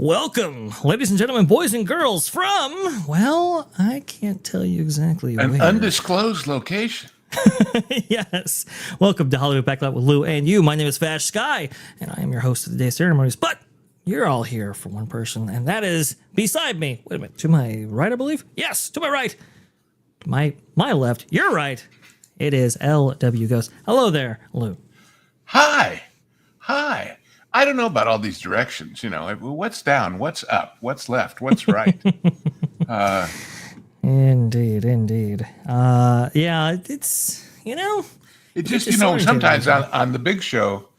Welcome, ladies and gentlemen, boys and girls, from, well, I can't tell you exactly an where. undisclosed location. Yes. Welcome to Hollywood Backlot with Lou and you. My name is VashSky, and I am your host of the day's ceremonies. But you're all here for one person, and that is beside me. Wait a minute. To my right, I believe? Yes, to my right. To my left, your right. It is LW Ghost. Hello there, Lou. Hi. I don't know about all these directions. You know, what's down, what's up, what's left, what's right. Indeed. Yeah, it's, It just, sometimes on the big show,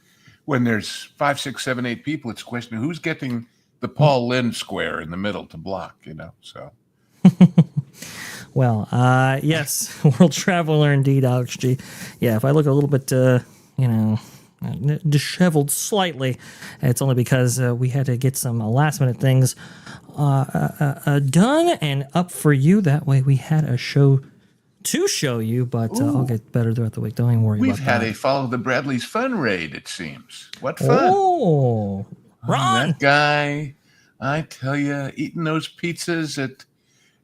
when there's 5, 6, 7, 8 people, it's a question of who's getting the Paul Lynde square in the middle to block, so. Well, yes, world traveler indeed, Alex G. Yeah, if I look a little bit, disheveled slightly, it's only because we had to get some last minute things done and up for you. That way we had a show to show you, but I'll get better throughout the week. Don't even worry about that. We've had a Follow the Bradleys fun raid, it seems. What fun. Oh, Ron. That guy, I tell you, eating those pizzas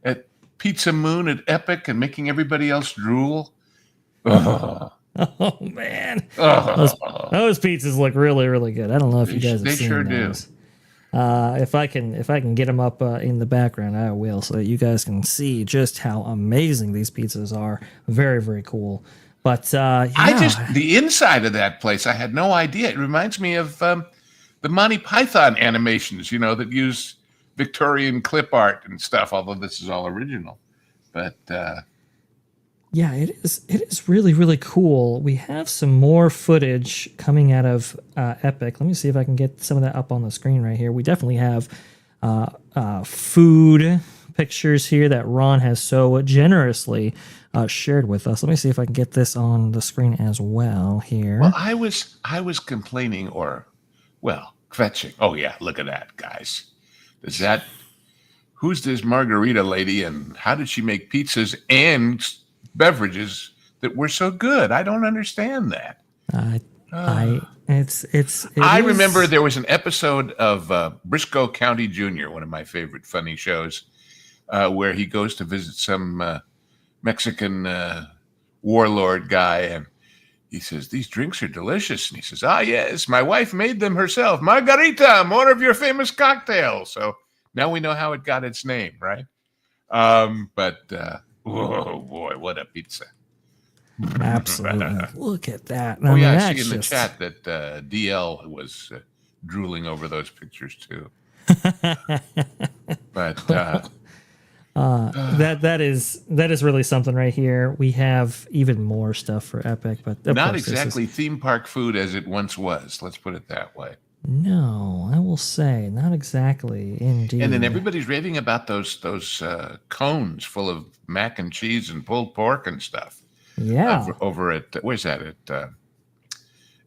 at Pizza Moon at Epic and making everybody else drool. Oh man, those pizzas look really, really good. I don't know if you guys have seen sure those. If I can get them up in the background, I will, so that you guys can see just how amazing these pizzas are. Very, very cool. But the inside of that place, I had no idea. It reminds me of the Monty Python animations, that use Victorian clip art and stuff. Although this is all original, but. Yeah, it is really, really cool. We have some more footage coming out of Epic. Let me see if I can get some of that up on the screen right here. We definitely have food pictures here that Ron has so generously shared with us. Let me see if I can get this on the screen as well here. Well, I was complaining kvetching. Oh yeah, look at that, guys. Who's this margarita lady and how did she make pizzas and beverages that were so good? I don't understand that. I remember there was an episode of Briscoe County Jr., one of my favorite funny shows, where he goes to visit some Mexican warlord guy, and he says, "These drinks are delicious." And he says, "Ah, yes, my wife made them herself. Margarita, more of your famous cocktail." So now we know how it got its name, right? Oh boy, what a pizza! Absolutely, look at that. I see in the chat that DL was drooling over those pictures too. But that is really something right here. We have even more stuff for Epic, but not exactly theme park food as it once was. Let's put it that way. No, I will say not exactly. Indeed. And then everybody's raving about those cones full of mac and cheese and pulled pork and stuff. Yeah. Over at where's that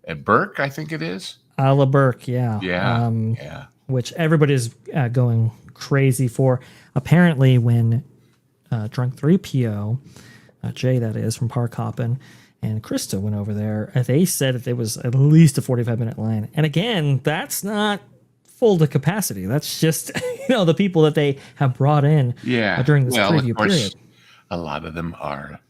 at Burke, I think it is. A la Burke, yeah. Yeah. Which everybody's going crazy for. Apparently, when Drunk 3PO, Jay that is from Park Hoppin', and Krista went over there, they said that there was at least a 45-minute line. And again, that's not full to capacity. That's just, the people that they have brought in during this preview period. A lot of them are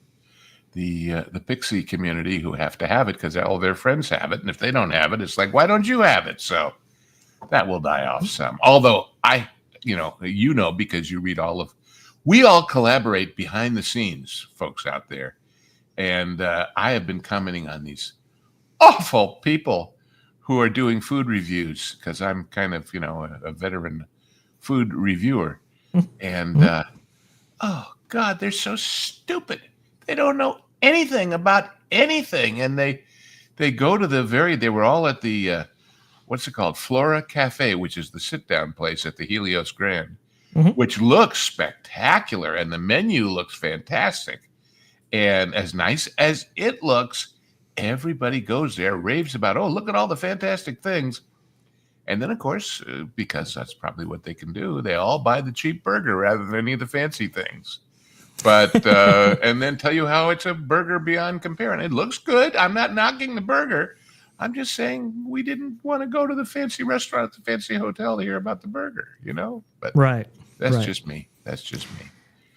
the Pixie community who have to have it because all their friends have it. And if they don't have it, it's like, why don't you have it? So that will die off some. Although because you read we all collaborate behind the scenes, folks out there. And I have been commenting on these awful people who are doing food reviews because I'm kind of, a veteran food reviewer. And, oh, God, they're so stupid. They don't know anything about anything. And they go to they were all at the, what's it called? Flora Cafe, which is the sit-down place at the Helios Grand, which looks spectacular. And the menu looks fantastic. And as nice as it looks, everybody goes there, raves about, oh, look at all the fantastic things. And then, of course, because that's probably what they can do, they all buy the cheap burger rather than any of the fancy things. But and then tell you how it's a burger beyond compare. And it looks good. I'm not knocking the burger. I'm just saying we didn't want to go to the fancy restaurant at the fancy hotel to hear about the burger, But Right. that's just me. That's just me.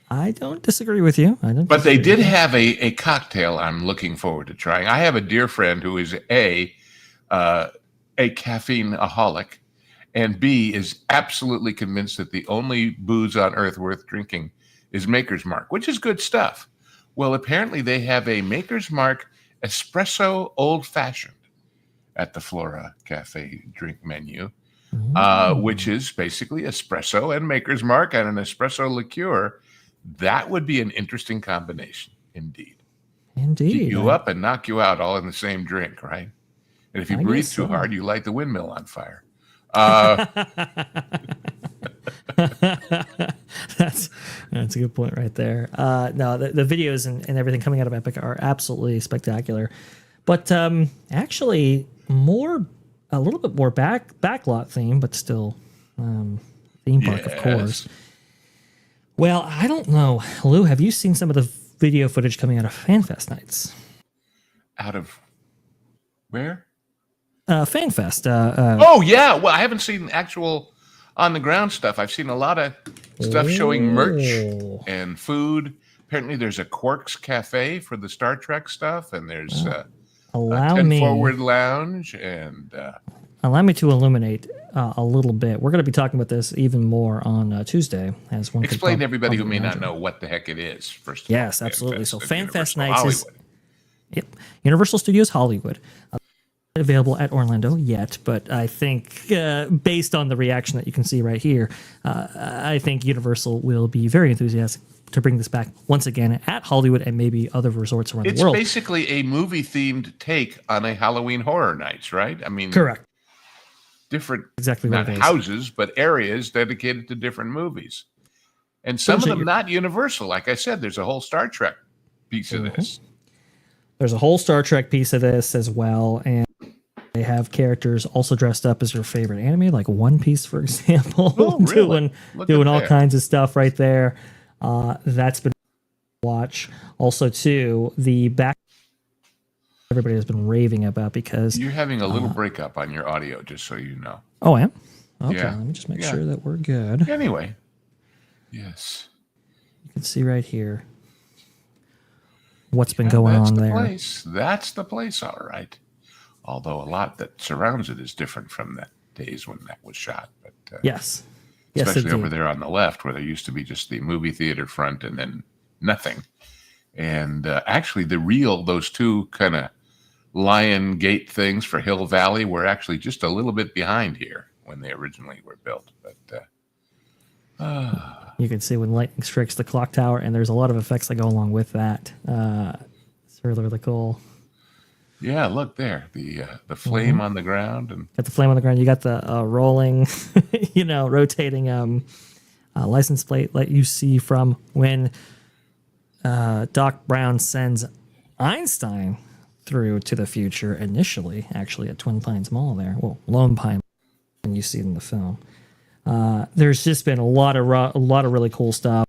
I don't disagree with you. But they did have a cocktail I'm looking forward to trying. I have a dear friend who is a caffeine-aholic, and B, is absolutely convinced that the only booze on earth worth drinking is Maker's Mark, which is good stuff. Well, apparently they have a Maker's Mark espresso old-fashioned at the Flora Cafe drink menu, which is basically espresso and Maker's Mark and an espresso liqueur. That would be an interesting combination, indeed. Indeed. Keep you up and knock you out all in the same drink, right? And if you breathe too hard, you light the windmill on fire. That's a good point right there. No, the videos and everything coming out of Epic are absolutely spectacular. But actually, a little bit more backlot theme, but still theme park, of course. Well, I don't know. Lou, have you seen some of the video footage coming out of FanFest nights? Out of where? FanFest. Oh, yeah. Well, I haven't seen actual on-the-ground stuff. I've seen a lot of stuff showing merch and food. Apparently, there's a Quarks Cafe for the Star Trek stuff, and there's a 10 Forward Lounge. And allow me to illuminate a little bit. We're going to be talking about this even more on Tuesday. As one explain to everybody who may not know what the heck it is, first of all. Yes, absolutely. So FanFest Nights Hollywood. Yep, Universal Studios Hollywood. Available at Orlando yet, but I think based on the reaction that you can see right here, I think Universal will be very enthusiastic to bring this back once again at Hollywood and maybe other resorts around the world. It's basically a movie-themed take on a Halloween Horror Nights, right? I mean, correct. Different, exactly not houses, but areas dedicated to different movies. And some of them not Universal. Like I said, there's a whole Star Trek piece of this. There's a whole Star Trek piece of this as well, and they have characters also dressed up as your favorite anime, like One Piece, for example, doing all kinds of stuff right there. That's been watch. Also, too, the back everybody has been raving about because you're having a little breakup on your audio, just so you know. Oh, I am? Okay, let me just make sure that we're good. Anyway, yes. You can see right here what's been going on there. That's the place, all right. Although a lot that surrounds it is different from the days when that was shot. But yes. Especially over there on the left where there used to be just the movie theater front and then nothing. And actually those two kind of Lion Gate things for Hill Valley were actually just a little bit behind here when they originally were built. But you can see when lightning strikes the clock tower, and there's a lot of effects that go along with that. It's really, really cool. Yeah, look there, the flame on the ground, and got the flame on the ground. You got the rolling, rotating license plate that you see from when Doc Brown sends Einstein through to the future initially, actually at Twin Pines Mall there. Well, Lone Pine, and you see it in the film. There's just been a lot of really cool stuff.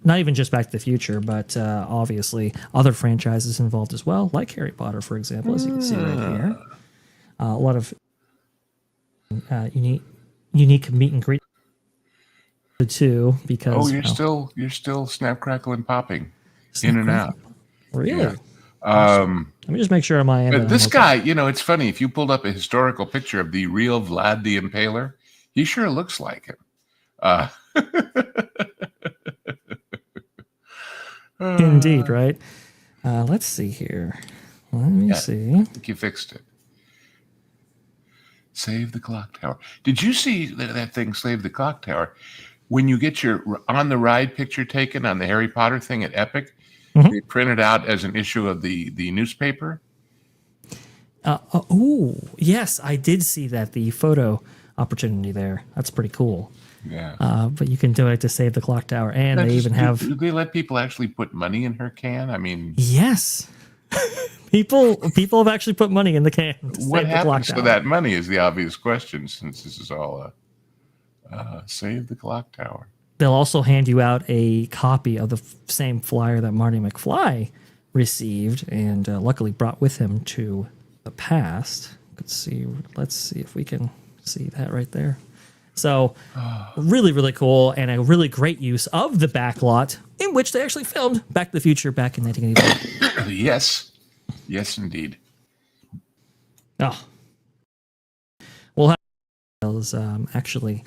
Not even just Back to the Future, but obviously other franchises involved as well, like Harry Potter, for example, as you can see right here. A lot of unique meet and greet too, because you're still snap, crackle, and popping in and out. Really? Yeah. Let me just make sure on my end. This guy, it's funny. If you pulled up a historical picture of the real Vlad the Impaler, he sure looks like him. Indeed, right? Let's see here. Let me see. I think you fixed it. Save the clock tower. Did you see that thing, Save the Clock Tower? When you get your on-the-ride picture taken on the Harry Potter thing at Epic, they print it out as an issue of the newspaper. Yes, I did see that, the photo opportunity there. That's pretty cool. Yeah. But you can do it to Save the Clock Tower, and they even have... Do they let people actually put money in her can? I mean... Yes. People have actually put money in the can. What happens to that money is the obvious question, since this is all Save the Clock Tower. They'll also hand you out a copy of the same flyer that Marty McFly received and luckily brought with him to the past. Let's see if we can see that right there. So really, really cool, and a really great use of the backlot in which they actually filmed Back to the Future back in 1982. Yes. Yes, indeed. Oh. We'll have details actually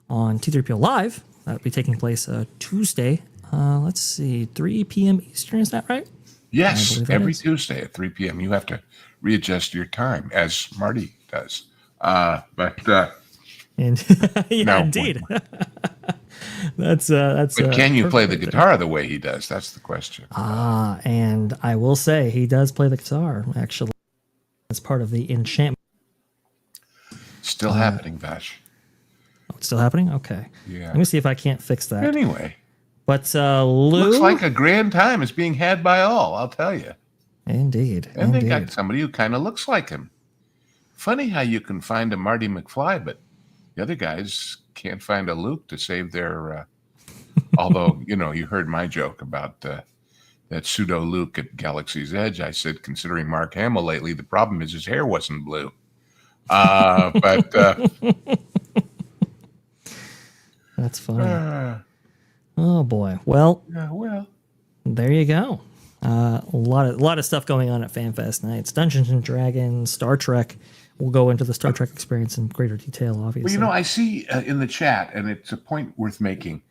on T3PO Live. That'll be taking place Tuesday. Let's see, 3 p.m. Eastern, is that right? Yes, every Tuesday at 3 p.m. You have to readjust your time, as Marty does. And yeah, no, indeed. That's. But can you play the guitar the way he does? That's the question. And I will say he does play the guitar actually as part of the enchantment. Still happening, Vash. Oh, it's still happening. Okay. Yeah. Let me see if I can't fix that. Anyway, but Lou, looks like a grand time is being had by all. I'll tell you. Indeed. And they got somebody who kind of looks like him. Funny how you can find a Marty McFly, but the other guys can't find a Luke to save their. Although, you heard my joke about that Pseudo Luke at Galaxy's Edge. I said, considering Mark Hamill lately, the problem is his hair wasn't blue. But that's funny. Oh boy. Well, there you go. A lot of stuff going on at FanFest Nights. Dungeons and Dragons, Star Trek. We'll go into the Star Trek experience in greater detail, obviously. Well, I see in the chat, and it's a point worth making.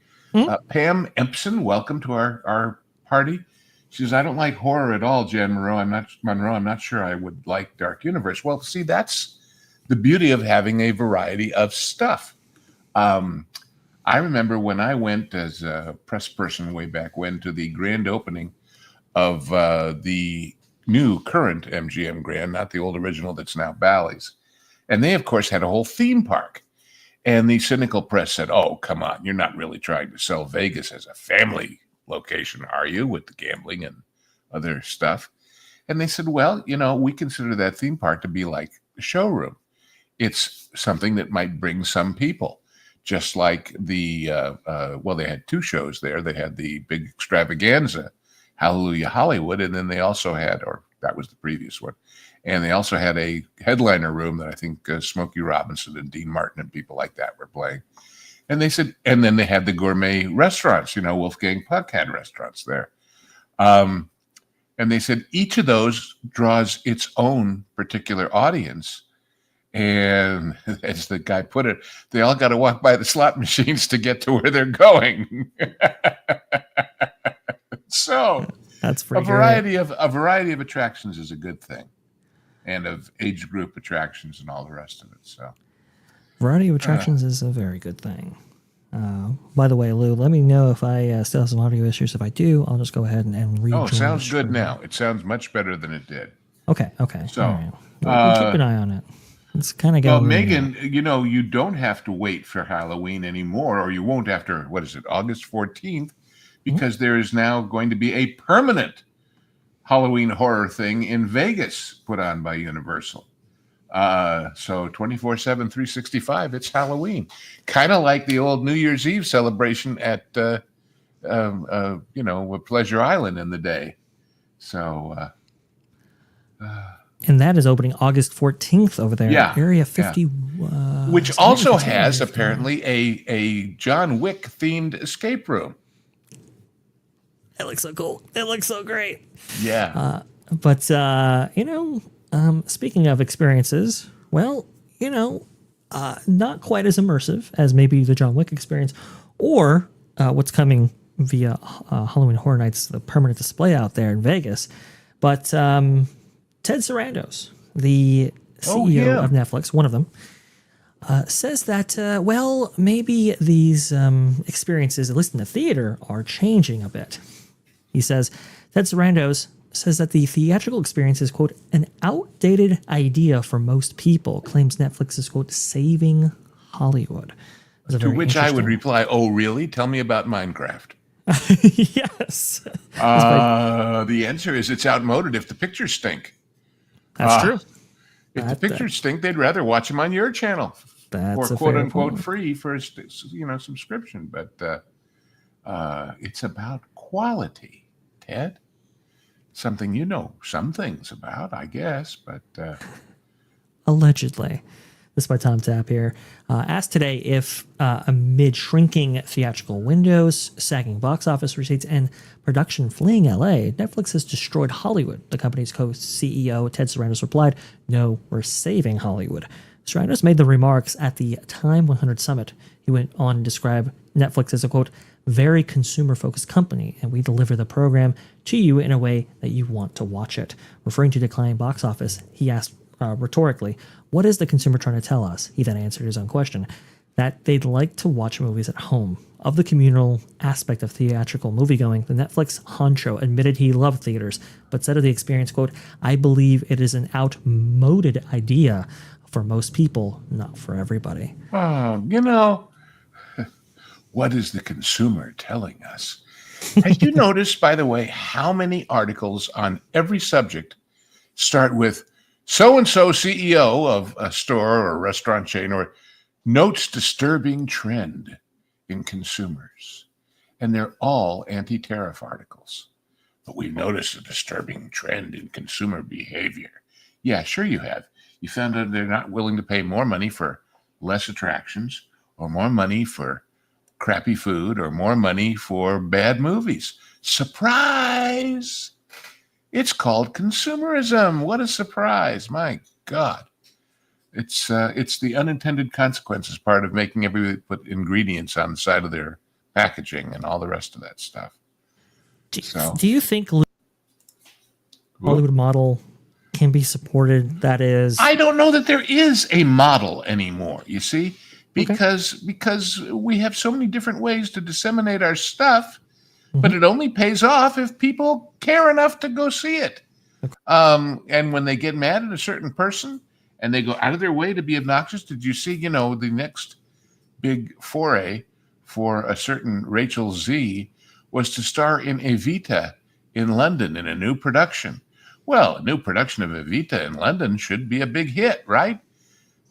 Pam Empson, welcome to our party. She says, I don't like horror at all, Jan Monroe. I'm not sure I would like Dark Universe. Well, see, that's the beauty of having a variety of stuff. I remember when I went as a press person way back when to the grand opening of the new current MGM Grand, not the old original that's now Bally's. And they, of course, had a whole theme park. And the cynical press said, oh, come on, you're not really trying to sell Vegas as a family location, are you, with the gambling and other stuff? And they said, well, we consider that theme park to be like a showroom. It's something that might bring some people. Just like they had two shows there. They had the big extravaganza, Hallelujah Hollywood, and then they also had, or that was the previous one, and they also had a headliner room that I think Smokey Robinson and Dean Martin and people like that were playing. And they said, and then they had the gourmet restaurants, Wolfgang Puck had restaurants there. And they said each of those draws its own particular audience. And as the guy put it, they all got to walk by the slot machines to get to where they're going. So that's a variety of attractions is a good thing, and of age group attractions and all the rest of it. So variety of attractions is a very good thing. By the way, Lou, let me know if I still have some audio issues. If I do, I'll just go ahead and read. Oh, it sounds good now. It sounds much better than it did. Okay. So all right. We'll keep an eye on it. It's kind of well, Megan, you don't have to wait for Halloween anymore, or you won't after, August 14th, because there is now going to be a permanent Halloween horror thing in Vegas put on by Universal. So 24/7, 365, it's Halloween. Kind of like the old New Year's Eve celebration at, Pleasure Island in the day. So, and that is opening August 14th over there. Yeah, Area 50. Which also has apparently a John Wick themed escape room. It looks so cool. It looks so great. Yeah. But speaking of experiences, well, not quite as immersive as maybe the John Wick experience or what's coming via Halloween Horror Nights, the permanent display out there in Vegas. But Ted Sarandos, the CEO of Netflix, one of them, says that, maybe these experiences, at least in the theater, are changing a bit. He says, Ted Sarandos says that the theatrical experience is, quote, an outdated idea for most people, claims Netflix is, quote, saving Hollywood. To which I would reply, oh, really? Tell me about Minecraft. Yes. The answer is it's outmoded if the pictures stink. That's true. If the pictures stink, they'd rather watch them on your channel. That's or quote unquote free for a subscription. But it's about quality, Ted. something you know some things about, I guess, but Allegedly. This is by Tom Tapp here. Asked today if amid shrinking theatrical windows, sagging box office receipts, and production fleeing LA, Netflix has destroyed Hollywood. The company's co-CEO, Ted Sarandos, replied, "No, we're saving Hollywood." Sarandos made the remarks at the Time 100 Summit. He went on to describe Netflix as a, quote, very consumer-focused company, and we deliver the program to you in a way that you want to watch it. Referring to declining box office, he asked rhetorically, what is the consumer trying to tell us? He then answered his own question, that they'd like to watch movies at home. Of the communal aspect of theatrical moviegoing, the Netflix honcho admitted he loved theaters, but said of the experience, quote, I believe it is an outmoded idea for most people, not for everybody. What is the consumer telling us? Have you noticed, by the way, how many articles on every subject start with so-and-so CEO of a store or restaurant chain or notes disturbing trend in consumers? And they're all anti-tariff articles. But we've noticed a disturbing trend in consumer behavior. Yeah, sure you have. You found out they're not willing to pay more money for less attractions or more money for crappy food or more money for bad movies. Surprise! It's called consumerism. What a surprise. My God. It's the unintended consequences part of making everybody put ingredients on the side of their packaging and all the rest of that stuff. Do you think Hollywood model can be supported? That is, I don't know that there is a model anymore, you see, because we have so many different ways to disseminate our stuff. But it only pays off if people care enough to go see it. And when they get mad at a certain person and they go out of their way to be obnoxious, did you see, the next big foray for a certain Rachel Z was to star in Evita in London in a new production. Well, a new production of Evita in London should be a big hit, right?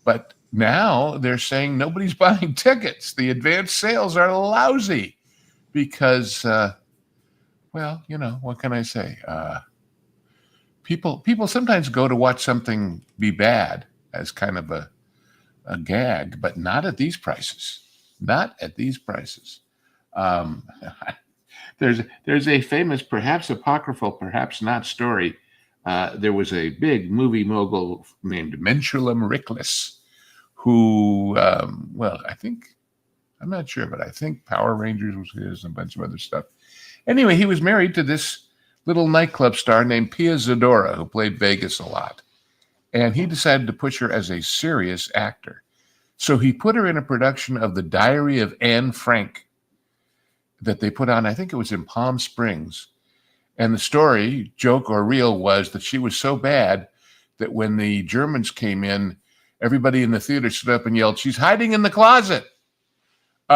But now they're saying nobody's buying tickets. The advanced sales are lousy. Because, what can I say? People sometimes go to watch something be bad as kind of a gag, but not at these prices. Not at these prices. There's a famous, perhaps apocryphal, perhaps not story. There was a big movie mogul named Menschulem Rickless who, I'm not sure, but I think Power Rangers was his and a bunch of other stuff. Anyway, he was married to this little nightclub star named Pia Zadora, who played Vegas a lot. And he decided to push her as a serious actor. So he put her in a production of The Diary of Anne Frank that they put on, I think it was in Palm Springs. And the story, joke or real, was that she was so bad that when the Germans came in, everybody in the theater stood up and yelled, "She's hiding in the closet." So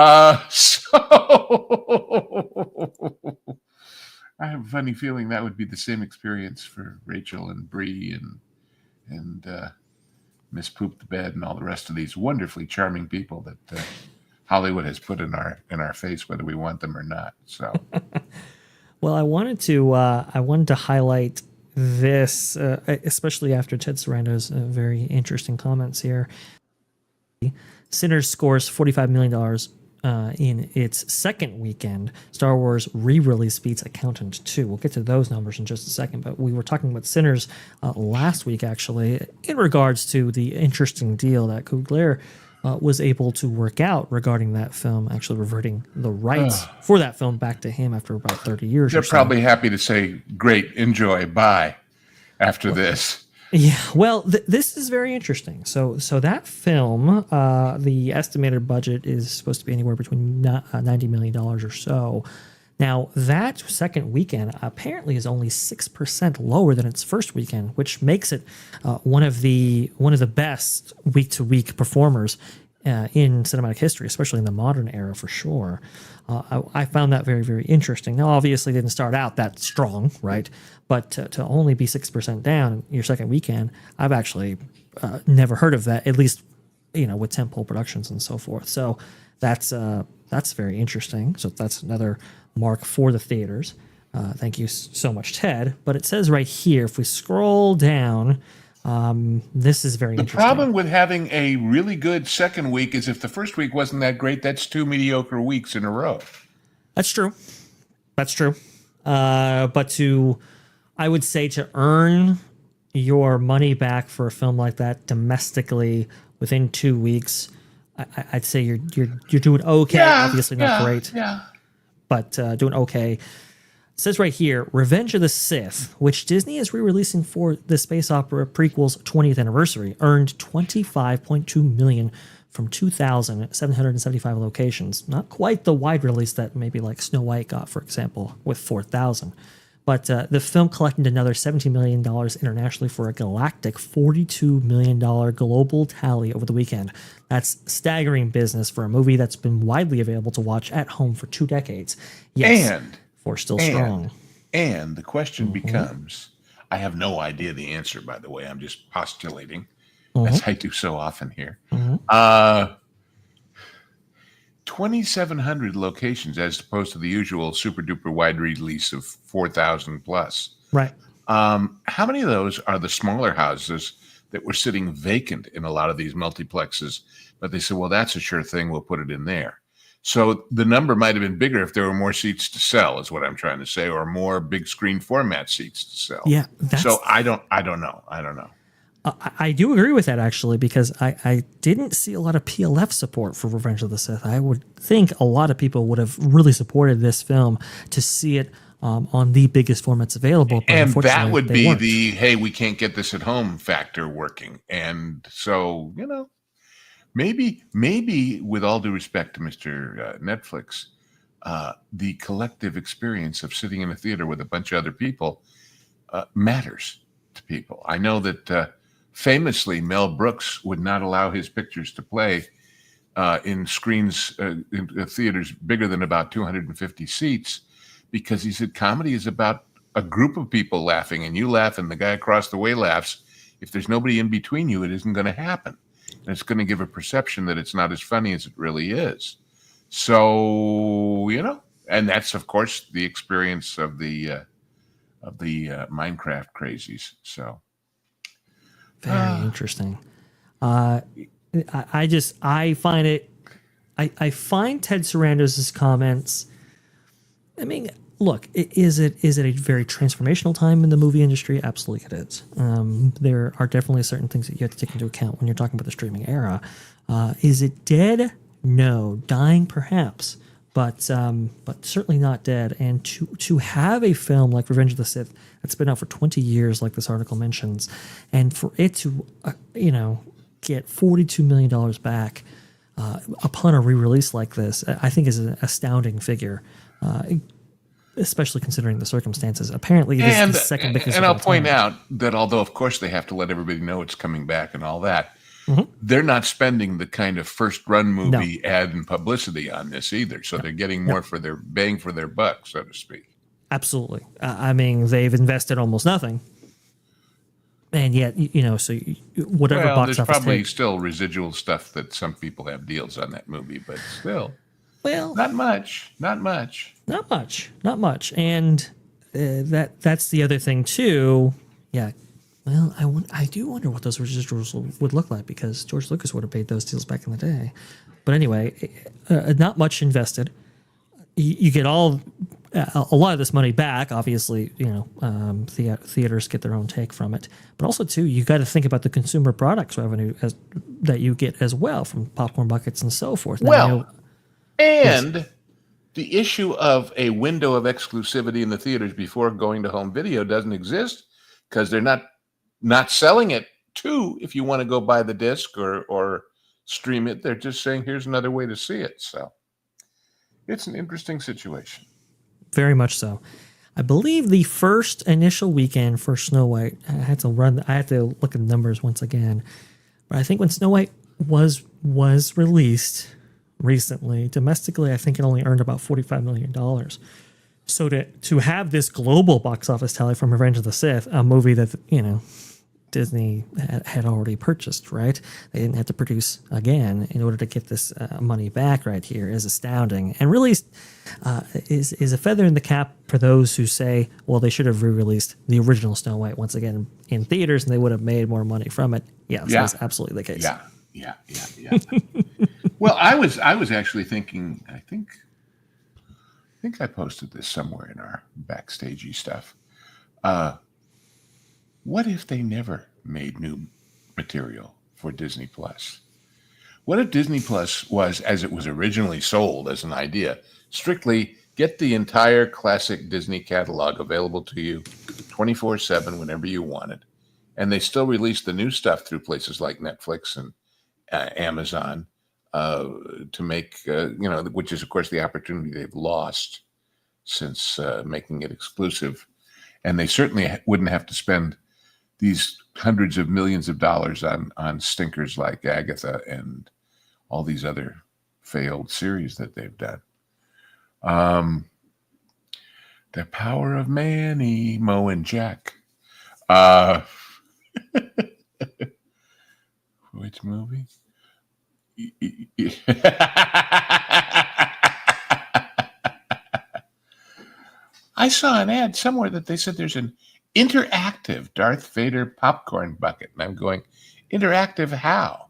I have a funny feeling that would be the same experience for Rachel and Bree and Miss Poop the Bed and all the rest of these wonderfully charming people that Hollywood has put in our face, whether we want them or not. So, well, I wanted to highlight this, especially after Ted Sarandos' very interesting comments here. Sinners scores $45 million in its second weekend. Star Wars re-release beats Accountant 2. We'll get to those numbers in just a second, but we were talking about Sinners last week, actually, in regards to the interesting deal that Coogler was able to work out regarding that film, actually reverting the rights for that film back to him after about 30 years. They're probably happy to say, great, enjoy, bye, after this. Yeah, well, this is very interesting. So that film, the estimated budget is supposed to be anywhere between $90 million or so. Now, that second weekend apparently is only 6% lower than its first weekend, which makes it one of the best week-to-week performers in cinematic history, especially in the modern era for sure. I found that very, very interesting. Now, obviously, it didn't start out that strong, right? But to only be 6% down your second weekend, I've actually never heard of that, at least, with tentpole productions and so forth. So that's very interesting. So that's another mark for the theaters. Thank you so much, Ted. But it says right here, if we scroll down, this is very The interesting. problem with having a really good second week is if the first week wasn't that great, that's 2 mediocre weeks in a row. That's true. That's true. But I would say to earn your money back for a film like that domestically within 2 weeks, I'd say you're doing okay. Yeah, Obviously not great, but doing okay. It says right here, Revenge of the Sith, which Disney is re-releasing for the space opera prequel's 20th anniversary, earned $25.2 million from 2,775 locations. Not quite the wide release that maybe like Snow White got, for example, with 4,000. But the film collected another $17 million internationally for a galactic $42 million global tally over the weekend. That's staggering business for a movie that's been widely available to watch at home for 2 decades. Yes, we're still strong. And the question becomes, I have no idea the answer, by the way. I'm just postulating, as I do so often here. 2,700 locations as opposed to the usual super duper wide release of 4,000 plus. Right. How many of those are the smaller houses that were sitting vacant in a lot of these multiplexes? But they said, well, that's a sure thing. We'll put it in there. So the number might have been bigger if there were more seats to sell, is what I'm trying to say, or more big screen format seats to sell. Yeah. So I don't know. I do agree with that, actually, because I didn't see a lot of PLF support for Revenge of the Sith. I would think a lot of people would have really supported this film to see it on the biggest formats available. But and that would be weren't. the, hey, we can't get this at home factor working. And so, maybe with all due respect to Mr. Netflix, the collective experience of sitting in a theater with a bunch of other people matters to people. I know that famously Mel Brooks would not allow his pictures to play in screens in theaters bigger than about 250 seats because he said comedy is about a group of people laughing, and you laugh and the guy across the way laughs. If there's nobody in between you, it isn't going to happen. And it's going to give a perception that it's not as funny as it really is. So, and that's, of course, the experience of the Minecraft crazies. So very interesting. I find Ted Sarandos' comments. I mean, look, is it a very transformational time in the movie industry? Absolutely it is. There are definitely certain things that you have to take into account when you're talking about the streaming era. Is it dead? No. Dying, perhaps, but certainly not dead. And to have a film like Revenge of the Sith that's been out for 20 years, like this article mentions, and for it to get $42 million back upon a re-release like this, I think is an astounding figure. Especially considering the circumstances. Apparently, this is the second biggest. And I'll point out that although, of course, they have to let everybody know it's coming back and all that, they're not spending the kind of first-run movie ad and publicity on this either. So they're getting more for their bang for their buck, so to speak. Absolutely. I mean, they've invested almost nothing. And yet, so whatever box there's office probably take, still residual stuff that some people have deals on that movie, but still. Well, not much. Not much. And that's the other thing too. Yeah. Well, I do wonder what those residuals would look like because George Lucas would have paid those deals back in the day. But anyway, not much invested. You get a lot of this money back. Obviously, theaters get their own take from it. But also too, you got to think about the consumer products revenue that you get as well from popcorn buckets and so forth. Now, and the issue of a window of exclusivity in the theaters before going to home video doesn't exist because they're not selling it if you want to go buy the disc or stream it. They're just saying, here's another way to see it. So it's an interesting situation. Very much so. I believe the first initial weekend for Snow White, I had to look at the numbers once again, but I think when Snow White was released recently, domestically, I think it only earned about $45 million. So to have this global box office tally from Revenge of the Sith, a movie that, Disney had already purchased, right? They didn't have to produce again in order to get this money back right here is astounding, and really is a feather in the cap for those who say, well, they should have re-released the original Snow White once again in theaters and they would have made more money from it. Yes, that's absolutely the case. Yeah. Well, I was actually thinking, I think I posted this somewhere in our backstagey stuff. What if they never made new material for Disney Plus? What if Disney Plus was, as it was originally sold as an idea, strictly get the entire classic Disney catalog available to you 24/7 whenever you want it, and they still release the new stuff through places like Netflix and Amazon to make, which is, of course, the opportunity they've lost since making it exclusive. And they certainly wouldn't have to spend these hundreds of millions of dollars on stinkers like Agatha and all these other failed series that they've done. The Power of Manny, Mo and Jack. Which movie? I saw an ad somewhere that they said there's an interactive Darth Vader popcorn bucket. And I'm going, interactive how?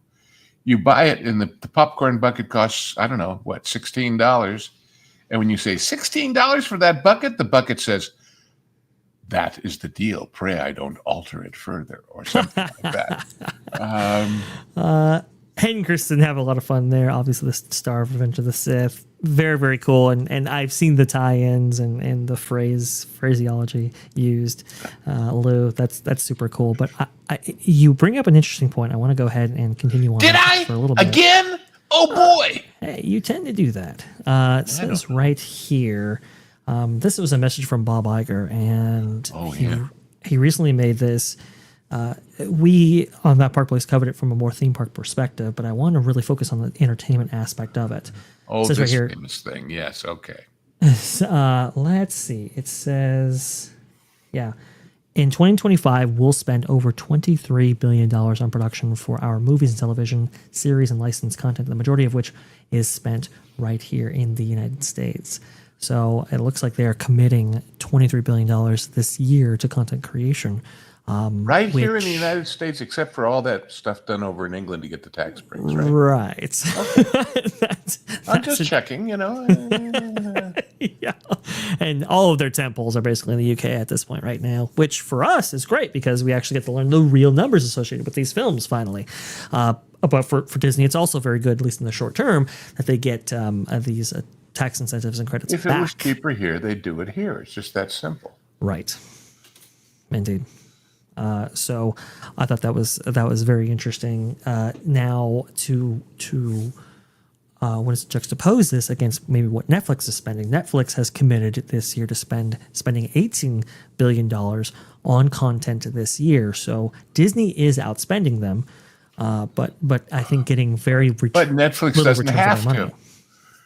You buy it and the popcorn bucket costs, I don't know, what, $16. And when you say $16 for that bucket, the bucket says, that is the deal. Pray I don't alter it further or something like that. Hayden and Kristen have a lot of fun there. Obviously, the star of Revenge of the Sith. Very, very cool. And I've seen the tie-ins and the phraseology used. Lou, that's super cool. But you bring up an interesting point. I want to go ahead and continue on for a little bit. Again? Oh, boy. Hey, you tend to do that. It says right here, this was a message from Bob Iger, and he recently made this. We on That Park Place covered it from a more theme park perspective, but I want to really focus on the entertainment aspect of it. Oh, this right here, famous thing. Yes, okay. Let's see. It says, in 2025, we'll spend over $23 billion on production for our movies and television, series, and licensed content, the majority of which is spent right here in the United States. So it looks like they are committing $23 billion this year to content creation. Right here in the United States, except for all that stuff done over in England to get the tax breaks, right? Right. Okay. I'm just checking, Yeah. And all of their temples are basically in the UK at this point right now, which for us is great because we actually get to learn the real numbers associated with these films finally. But for Disney, it's also very good, at least in the short term, that they get these tax incentives and credits back. If it was cheaper here, they'd do it here. It's just that simple. Right. Indeed. So I thought that was very interesting. Now to when it's juxtapose this against maybe what Netflix is spending. Netflix has committed this year to spending $18 billion on content this year. So Disney is outspending them, but I think getting very but Netflix doesn't have to.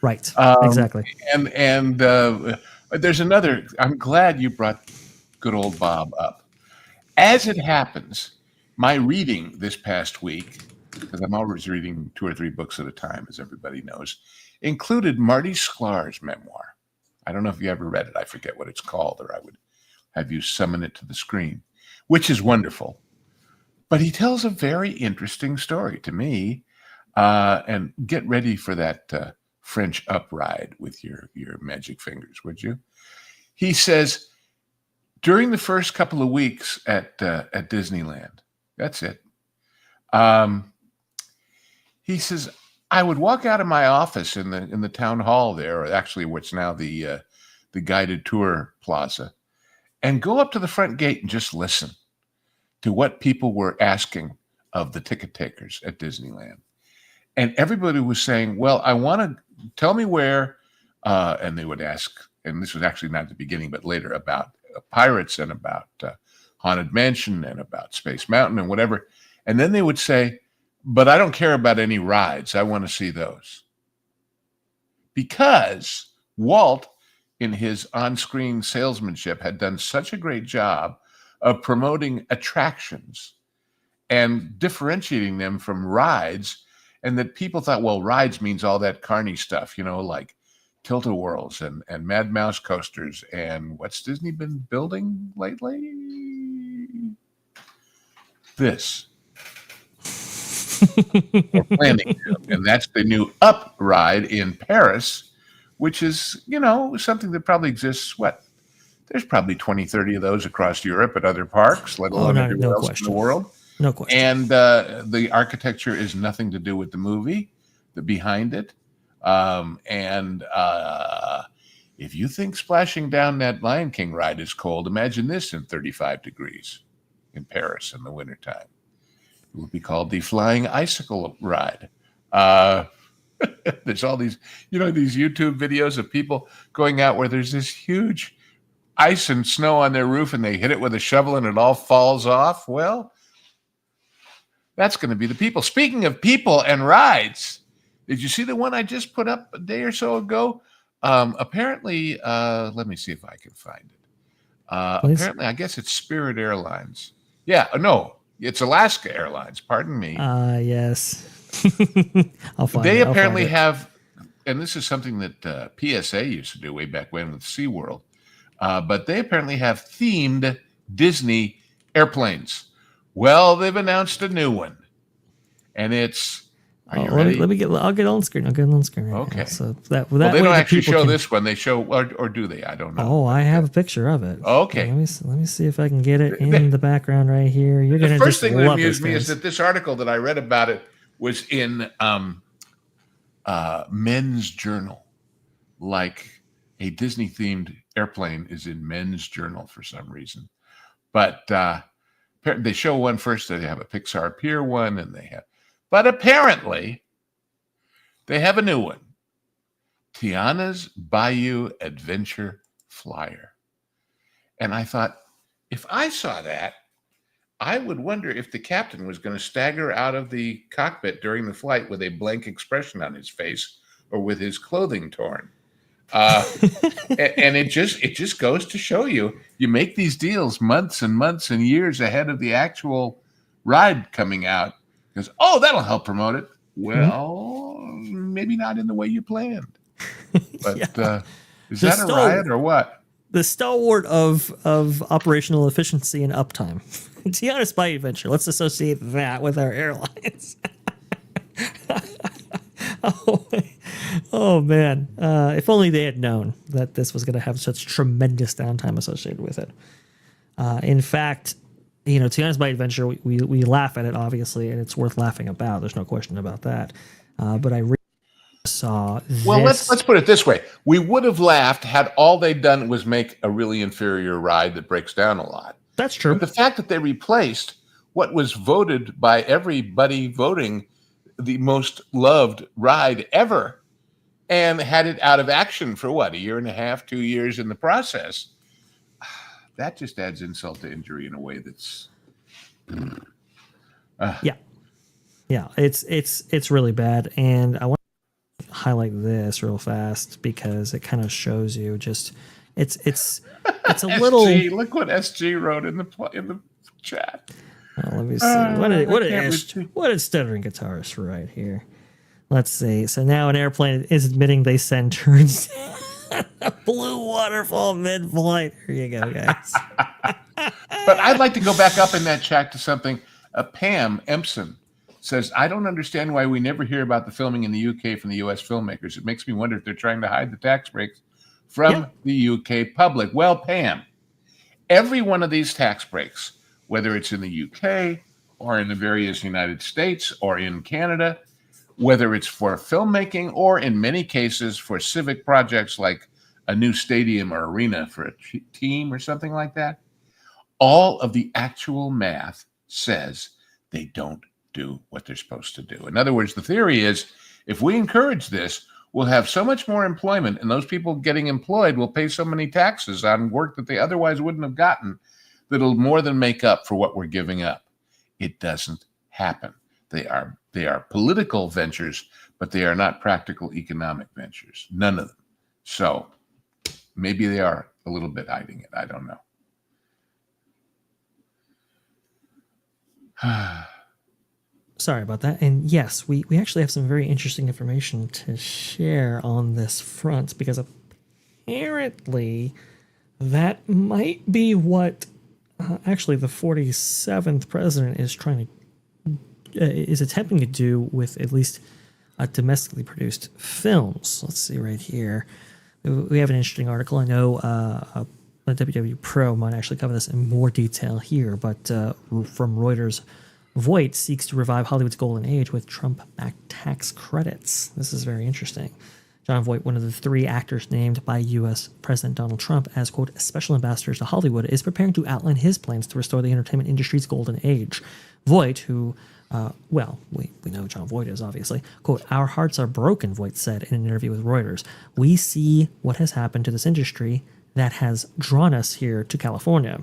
Right. Exactly. And there's another. I'm glad you brought good old Bob up. As it happens, my reading this past week, because I'm always reading 2 or 3 books at a time, as everybody knows, included Marty Sklar's memoir. I don't know if you ever read it. I forget what it's called, or I would have you summon it to the screen, which is wonderful. But he tells a very interesting story to me. And get ready for that French upride with your magic fingers, would you? He says, during the first couple of weeks at Disneyland, that's it. He says, I would walk out of my office in the town hall there, or actually what's now the guided tour plaza, and go up to the front gate and just listen to what people were asking of the ticket takers at Disneyland. And everybody was saying, well, I want to tell me where, and they would ask, and this was actually not at the beginning, but later, about Pirates and about Haunted Mansion and about Space Mountain and whatever. And then they would say, but I don't care about any rides. I want to see those. Because Walt, in his on-screen salesmanship, had done such a great job of promoting attractions and differentiating them from rides. And that people thought, well, rides means all that carny stuff, like tilt-a-whirls and Mad Mouse coasters. And what's Disney been building lately? This. Or planning to. And that's the new Up ride in Paris, which is, something that probably exists. There's probably 20, 30 of those across Europe at other parks, let alone everywhere else in the world. No question. And the architecture is nothing to do with the movie, behind it. If you think splashing down that Lion King ride is cold, imagine this in 35 degrees in Paris in the wintertime. It would be called the Flying Icicle Ride. There's all these, these YouTube videos of people going out where there's this huge ice and snow on their roof and they hit it with a shovel and it all falls off. Well, that's going to be the people. Speaking of people and rides, did you see the one I just put up a day or so ago? Apparently, let me see if I can find it. Apparently, I guess it's Spirit Airlines. Yeah, no, it's Alaska Airlines. Pardon me. Yes. I'll find They it. apparently have, and this is something that PSA used to do way back when with SeaWorld, but they apparently have themed Disney airplanes. Well, they've announced a new one, and it's. Are you ready? I'll get on screen. Right okay. now. So that well, they don't actually show this one. They show, or do they? I don't know. Oh, I have a picture of it. Okay. Let me see if I can get it in the background right here. You're gonna. The first thing that love amused me is that this article that I read about it was in Men's Journal, like a Disney themed airplane is in Men's Journal for some reason, but. They show one first. They have a Pixar Pier one, but apparently they have a new one, Tiana's Bayou Adventure Flyer. And I thought, if I saw that, I would wonder if the captain was going to stagger out of the cockpit during the flight with a blank expression on his face or with his clothing torn. And it just goes to show you make these deals months and months and years ahead of the actual ride coming out because that'll help promote it. Well, maybe not in the way you planned, but is that a riot or what? The stalwart of operational efficiency and uptime. Tiana's Bayou Adventure. Let's associate that with our airlines. Oh man! If only they had known that this was going to have such tremendous downtime associated with it. In fact, Tiana's Bayou Adventure, we laugh at it obviously, and it's worth laughing about. There's no question about that. But I saw this. Well, let's put it this way: we would have laughed had all they'd done was make a really inferior ride that breaks down a lot. That's true. But the fact that they replaced what was voted by everybody voting the most loved ride ever. And had it out of action for a year and a half, 2 years in the process. That just adds insult to injury in a way that's. Yeah. It's really bad, and I want to highlight this real fast because it kind of shows you just it's a little. Look what SG wrote in the chat. Oh, let me see. What did Stuttering Guitarist write here? Let's see. So now an airplane is admitting they send turns a blue waterfall mid-flight. Here you go, guys. But I'd like to go back up in that chat to something. Pam Empson says, I don't understand why we never hear about the filming in the UK from the US filmmakers. It makes me wonder if they're trying to hide the tax breaks from the UK public. Well, Pam, every one of these tax breaks, whether it's in the UK or in the various United States or in Canada, whether it's for filmmaking or in many cases for civic projects like a new stadium or arena for a team or something like that, all of the actual math says they don't do what they're supposed to do. In other words, the theory is if we encourage this, we'll have so much more employment, and those people getting employed will pay so many taxes on work that they otherwise wouldn't have gotten that it'll more than make up for what we're giving up. It doesn't happen. They are political ventures, but they are not practical economic ventures. None of them. So maybe they are a little bit hiding it. I don't know. Sorry about that. And yes, we actually have some very interesting information to share on this front because apparently that might be what actually the 47th president is trying to is attempting to do with at least domestically produced films. Let's see right here. We have an interesting article. I know a WW Pro might actually cover this in more detail here, but from Reuters, Voit seeks to revive Hollywood's golden age with Trump-backed tax credits. This is very interesting. John Voight, one of the 3 actors named by U.S. President Donald Trump as, quote, special ambassadors to Hollywood, is preparing to outline his plans to restore the entertainment industry's golden age. Voight, who, we know John Voight is, obviously. Quote, our hearts are broken, Voight said in an interview with Reuters. We see what has happened to this industry that has drawn us here to California.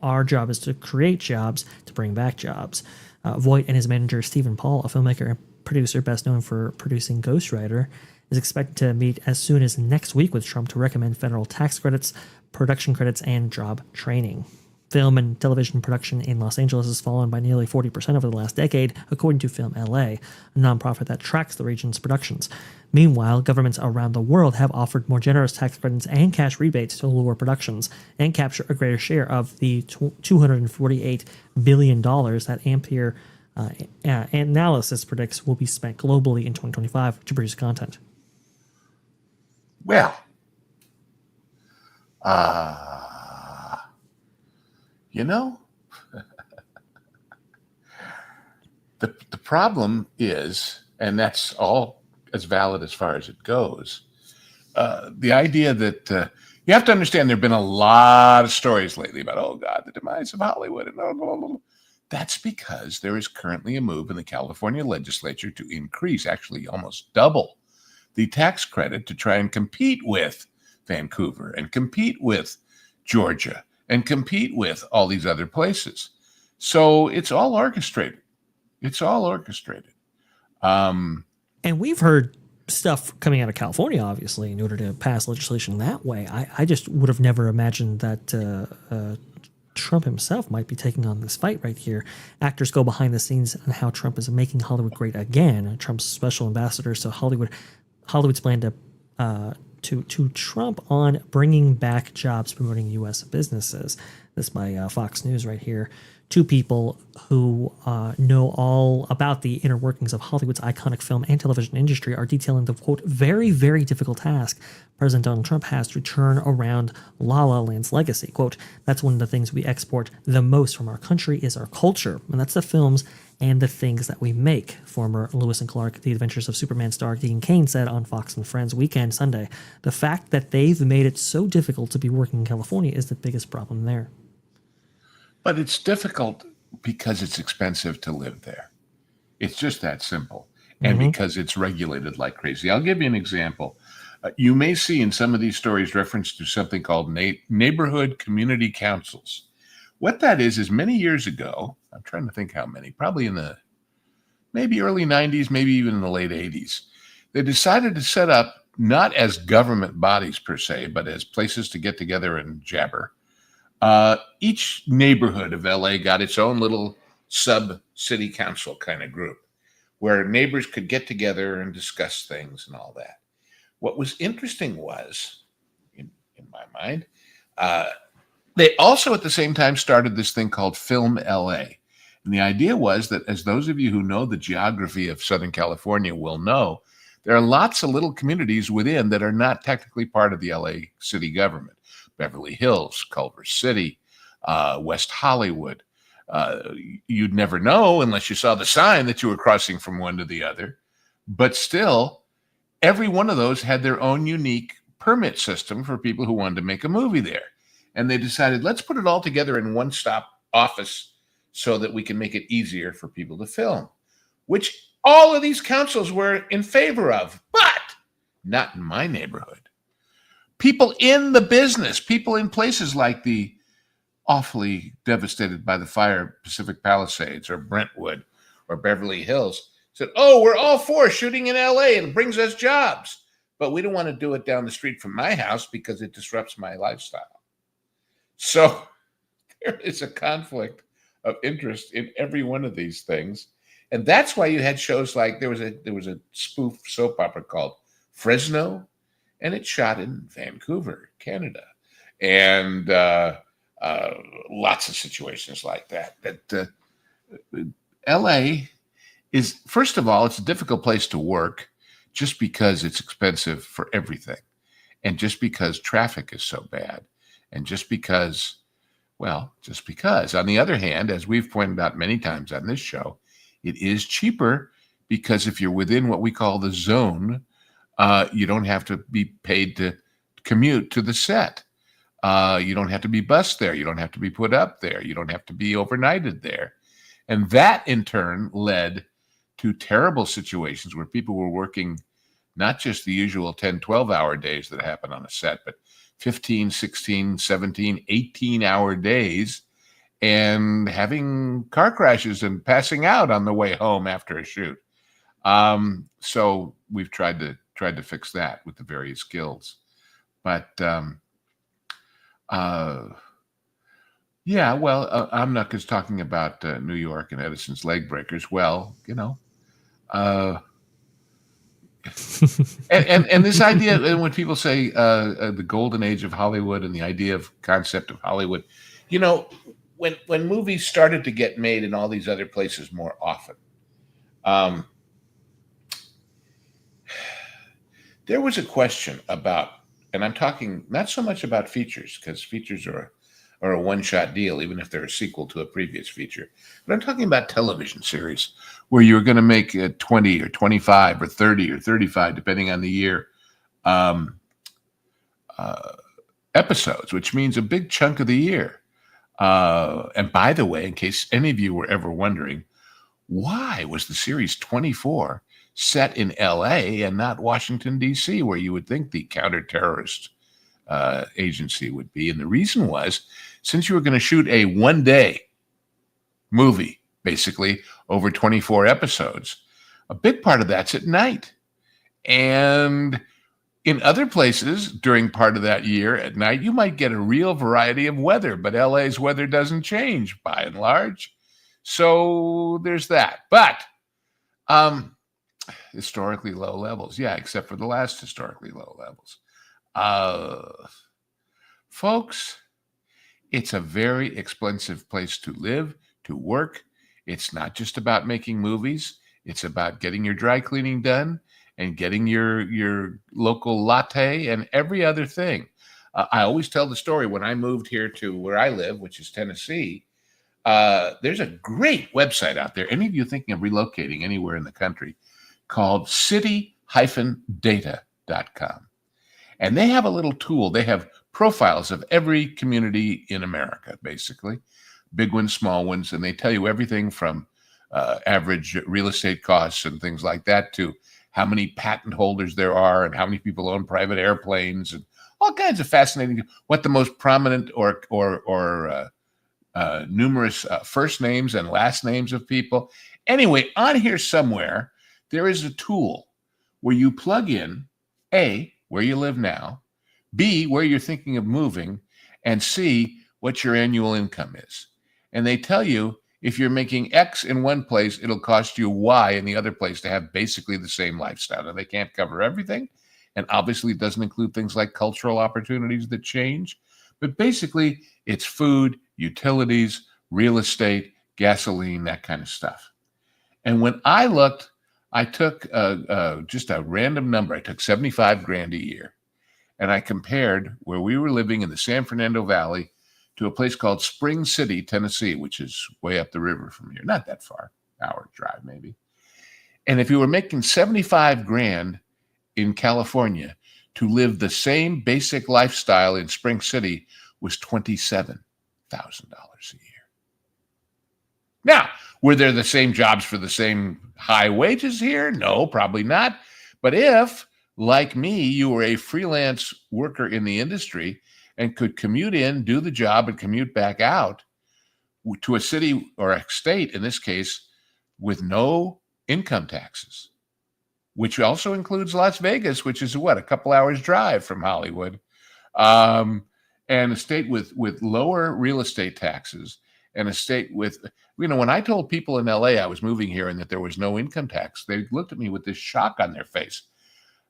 Our job is to create jobs, to bring back jobs. Voight and his manager, Stephen Paul, a filmmaker and producer best known for producing Ghost Rider, is expected to meet as soon as next week with Trump to recommend federal tax credits, production credits, and job training. Film and television production in Los Angeles has fallen by nearly 40% over the last decade, according to Film LA, a nonprofit that tracks the region's productions. Meanwhile, governments around the world have offered more generous tax credits and cash rebates to lower productions and capture a greater share of the $248 billion that Ampere analysis predicts will be spent globally in 2025 to produce content. Well, the problem is, and that's all as valid as far as it goes, the idea that you have to understand there have been a lot of stories lately about, oh God, the demise of Hollywood and blah, blah, blah. That's because there is currently a move in the California legislature to increase, actually almost double, the tax credit to try and compete with Vancouver and compete with Georgia and compete with all these other places. So it's all orchestrated. It's all orchestrated. And we've heard stuff coming out of California, obviously, in order to pass legislation that way. I just would have never imagined that Trump himself might be taking on this fight right here. Actors go behind the scenes on how Trump is making Hollywood great again. Trump's special ambassadors to Hollywood's plan to Trump on bringing back jobs, promoting U.S. businesses. This by Fox News right here. 2 people who know all about the inner workings of Hollywood's iconic film and television industry are detailing the, quote, very, very difficult task President Donald Trump has to turn around La La Land's legacy. Quote, that's one of the things we export the most from our country is our culture, and that's the films and the things that we make, former Lewis and Clark, The Adventures of Superman star Dean Cain said on Fox and Friends Weekend Sunday. The fact that they've made it so difficult to be working in California is the biggest problem there. But it's difficult because it's expensive to live there. It's just that simple. And because it's regulated like crazy. I'll give you an example. You may see in some of these stories reference to something called neighborhood community councils. What that is many years ago, I'm trying to think how many, probably in the maybe early 90s, maybe even in the late 80s, they decided to set up not as government bodies per se, but as places to get together and jabber. Each neighborhood of LA got its own little sub-city council kind of group where neighbors could get together and discuss things and all that. What was interesting was, in my mind, they also at the same time started this thing called Film LA. And the idea was that, as those of you who know the geography of Southern California will know, there are lots of little communities within that are not technically part of the LA city government. Beverly Hills, Culver City, West Hollywood. You'd never know unless you saw the sign that you were crossing from one to the other. But still, every one of those had their own unique permit system for people who wanted to make a movie there. And they decided, let's put it all together in one-stop office so that we can make it easier for people to film, which all of these councils were in favor of, but not in my neighborhood. People in the business, people in places like the awfully devastated by the fire Pacific Palisades or Brentwood or Beverly Hills said, oh, we're all for shooting in LA and it brings us jobs, but we don't want to do it down the street from my house because it disrupts my lifestyle. So there is a conflict of interest in every one of these things. And that's why you had shows like there was a spoof soap opera called Fresno, and it shot in Vancouver, Canada, and lots of situations like that. That L.A. is, first of all, it's a difficult place to work just because it's expensive for everything, and just because traffic is so bad, and just because. Well, just because. On the other hand, as we've pointed out many times on this show, it is cheaper because if you're within what we call the zone, you don't have to be paid to commute to the set. You don't have to be bused there. You don't have to be put up there. You don't have to be overnighted there. And that, in turn, led to terrible situations where people were working not just the usual 10, 12-hour days that happen on a set, but 15, 16, 17, 18-hour days, and having car crashes and passing out on the way home after a shoot. So we've tried to fix that with the various guilds. But yeah, well, I'm not just talking about New York and Edison's leg breakers. Well, and this idea, and when people say the golden age of Hollywood and the idea of concept of Hollywood, when movies started to get made in all these other places more often, there was a question about, and I'm talking not so much about features, because features are a one-shot deal, even if they're a sequel to a previous feature. But I'm talking about television series where you're going to make 20 or 25 or 30 or 35, depending on the year, episodes, which means a big chunk of the year. And by the way, in case any of you were ever wondering, why was the series 24 set in L.A. and not Washington, D.C., where you would think the counter-terrorist agency would be? And the reason was, since you were going to shoot a one-day movie, basically over 24 episodes, a big part of that's at night. And in other places during part of that year at night, you might get a real variety of weather, but LA's weather doesn't change by and large. So there's that. But historically low levels. Yeah, except for the last historically low levels. Folks, it's a very expensive place to live, to work. It's not just about making movies. It's about getting your dry cleaning done and getting your local latte and every other thing. I always tell the story when I moved here to where I live, which is Tennessee. There's a great website out there. Any of you thinking of relocating anywhere in the country called city-data.com. And they have a little tool. They have profiles of every community in America, basically, big ones, small ones, and they tell you everything from average real estate costs and things like that to how many patent holders there are and how many people own private airplanes and all kinds of fascinating, what the most prominent or numerous first names and last names of people. Anyway, on here somewhere, there is a tool where you plug in A, where you live now, B, where you're thinking of moving, and C, what your annual income is. And they tell you if you're making X in one place, it'll cost you Y in the other place to have basically the same lifestyle. Now, they can't cover everything, and obviously it doesn't include things like cultural opportunities that change. But basically, it's food, utilities, real estate, gasoline, that kind of stuff. And when I looked, I took just a random number. I took $75,000 a year, and I compared where we were living in the San Fernando Valley to a place called Spring City, Tennessee, which is way up the river from here. Not that far, hour drive maybe. And if you were making $75,000 in California, to live the same basic lifestyle in Spring City was $27,000 a year. Now, were there the same jobs for the same high wages here? No, probably not. But if, like me, you were a freelance worker in the industry and could commute in, do the job, and commute back out to a city or a state, in this case, with no income taxes, which also includes Las Vegas, which is a couple hours drive from Hollywood, and a state with lower real estate taxes and a state with, when I told people in LA I was moving here and that there was no income tax, they looked at me with this shock on their face.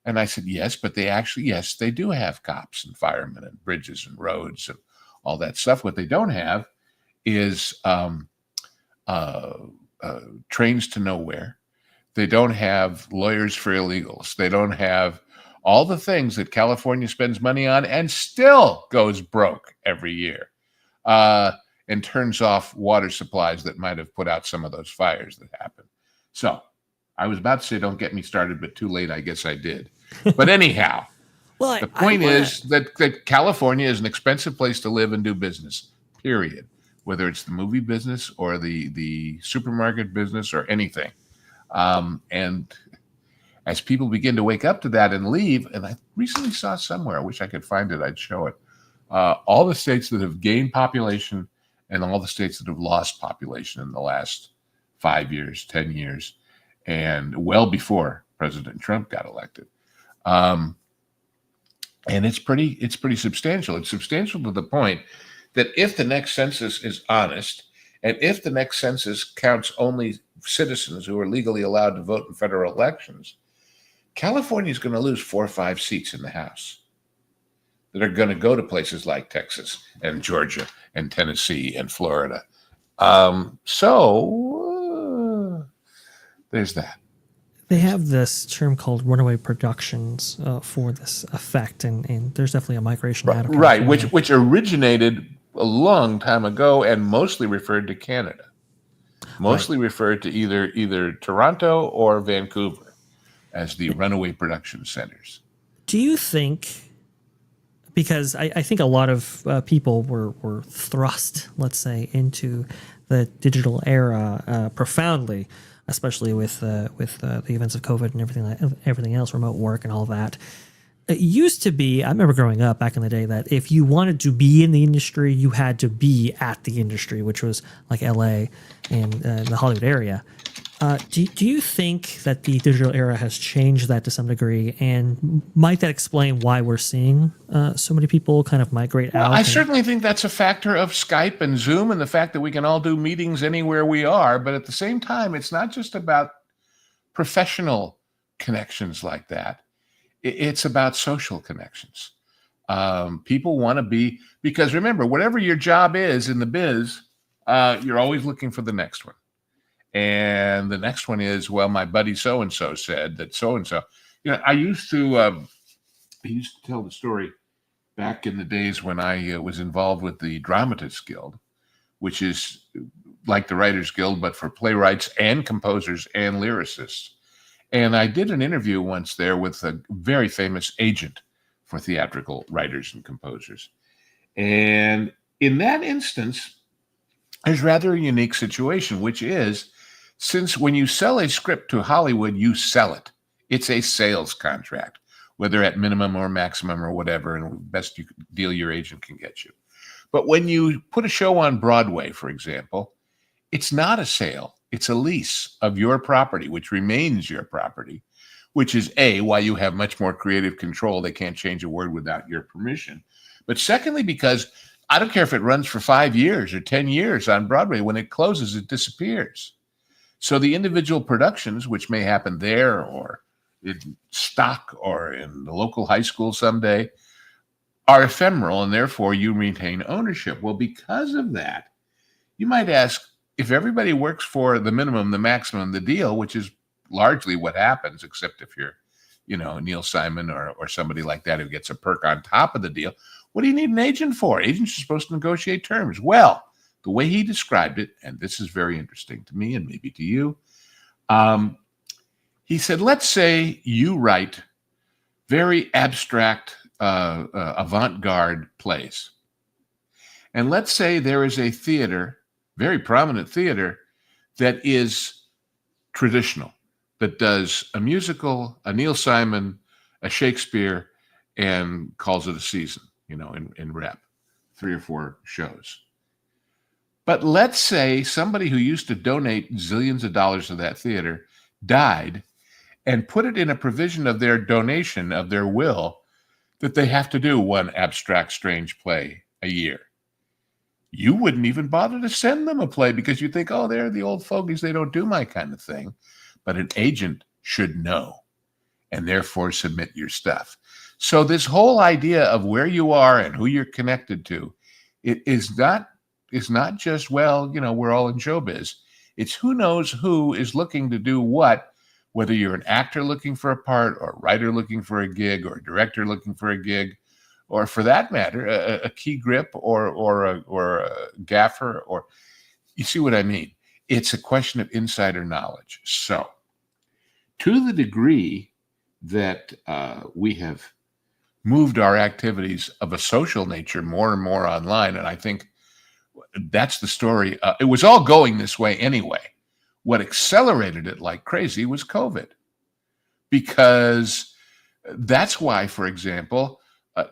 And I said, yes, but yes, they do have cops and firemen and bridges and roads and all that stuff. What they don't have is trains to nowhere. They don't have lawyers for illegals. They don't have all the things that California spends money on and still goes broke every year, and turns off water supplies that might have put out some of those fires that happened. So I was about to say, don't get me started, but too late, I guess I did. But anyhow, Well, the point is that California is an expensive place to live and do business, period, whether it's the movie business or the supermarket business or anything. And as people begin to wake up to that and leave, and I recently saw somewhere, I wish I could find it, I'd show it, all the states that have gained population and all the states that have lost population in the last 5 years, 10 years, and well before President Trump got elected. And it's pretty substantial. It's substantial to the point that if the next census is honest, and if the next census counts only citizens who are legally allowed to vote in federal elections, California is going to lose 4 or 5 seats in the House that are going to go to places like Texas and Georgia and Tennessee and Florida. So there's that. They have this term called runaway productions for this effect, and there's definitely a migration out of California. Right, which originated a long time ago and mostly referred to Canada. Mostly referred to either Toronto or Vancouver as the runaway production centers. Do you think, because I think a lot of people were thrust, let's say, into the digital era profoundly, especially with the events of COVID and everything else, remote work and all that. It used to be, I remember growing up back in the day, that if you wanted to be in the industry, you had to be at the industry, which was like LA and the Hollywood area. Do you think that the digital era has changed that to some degree? And might that explain why we're seeing so many people kind of migrate out? I certainly think that's a factor of Skype and Zoom and the fact that we can all do meetings anywhere we are. But at the same time, it's not just about professional connections like that. It's about social connections. People want to be, because remember, whatever your job is in the biz, you're always looking for the next one. And the next one is, well, my buddy so-and-so said that so-and-so. I used to tell the story back in the days when I was involved with the Dramatists Guild, which is like the Writers Guild, but for playwrights and composers and lyricists. And I did an interview once there with a very famous agent for theatrical writers and composers. And in that instance, there's rather a unique situation, which is, since when you sell a script to Hollywood, you sell it. It's a sales contract, whether at minimum or maximum or whatever, and the best deal your agent can get you. But when you put a show on Broadway, for example, it's not a sale. It's a lease of your property, which remains your property, which is why you have much more creative control. They can't change a word without your permission. But secondly, because I don't care if it runs for 5 years or 10 years on Broadway, when it closes, it disappears. So the individual productions, which may happen there or in stock or in the local high school someday, are ephemeral, and therefore you retain ownership. Well, because of that, you might ask, if everybody works for the minimum, the maximum, the deal, which is largely what happens, except if you're, Neil Simon or somebody like that who gets a perk on top of the deal, what do you need an agent for? Agents are supposed to negotiate terms. Well, the way he described it, and this is very interesting to me and maybe to you, he said, let's say you write very abstract, avant-garde plays. And let's say there is a theater, very prominent theater, that is traditional, that does a musical, a Neil Simon, a Shakespeare, and calls it a season, in rep, 3 or 4 shows. But let's say somebody who used to donate zillions of dollars to that theater died and put it in a provision of their donation, of their will, that they have to do one abstract, strange play a year. you wouldn't even bother to send them a play because you think, oh, they're the old fogies. They don't do my kind of thing. But an agent should know and therefore submit your stuff. So this whole idea of where you are and who you're connected to, it is not just, well, we're all in showbiz. It's who knows who is looking to do what, whether you're an actor looking for a part or a writer looking for a gig or a director looking for a gig, or for that matter, a key grip or a gaffer, or you see what I mean? It's a question of insider knowledge. So to the degree that we have moved our activities of a social nature more and more online, and I think that's the story. It was all going this way anyway. What accelerated it like crazy was COVID, because that's why, for example,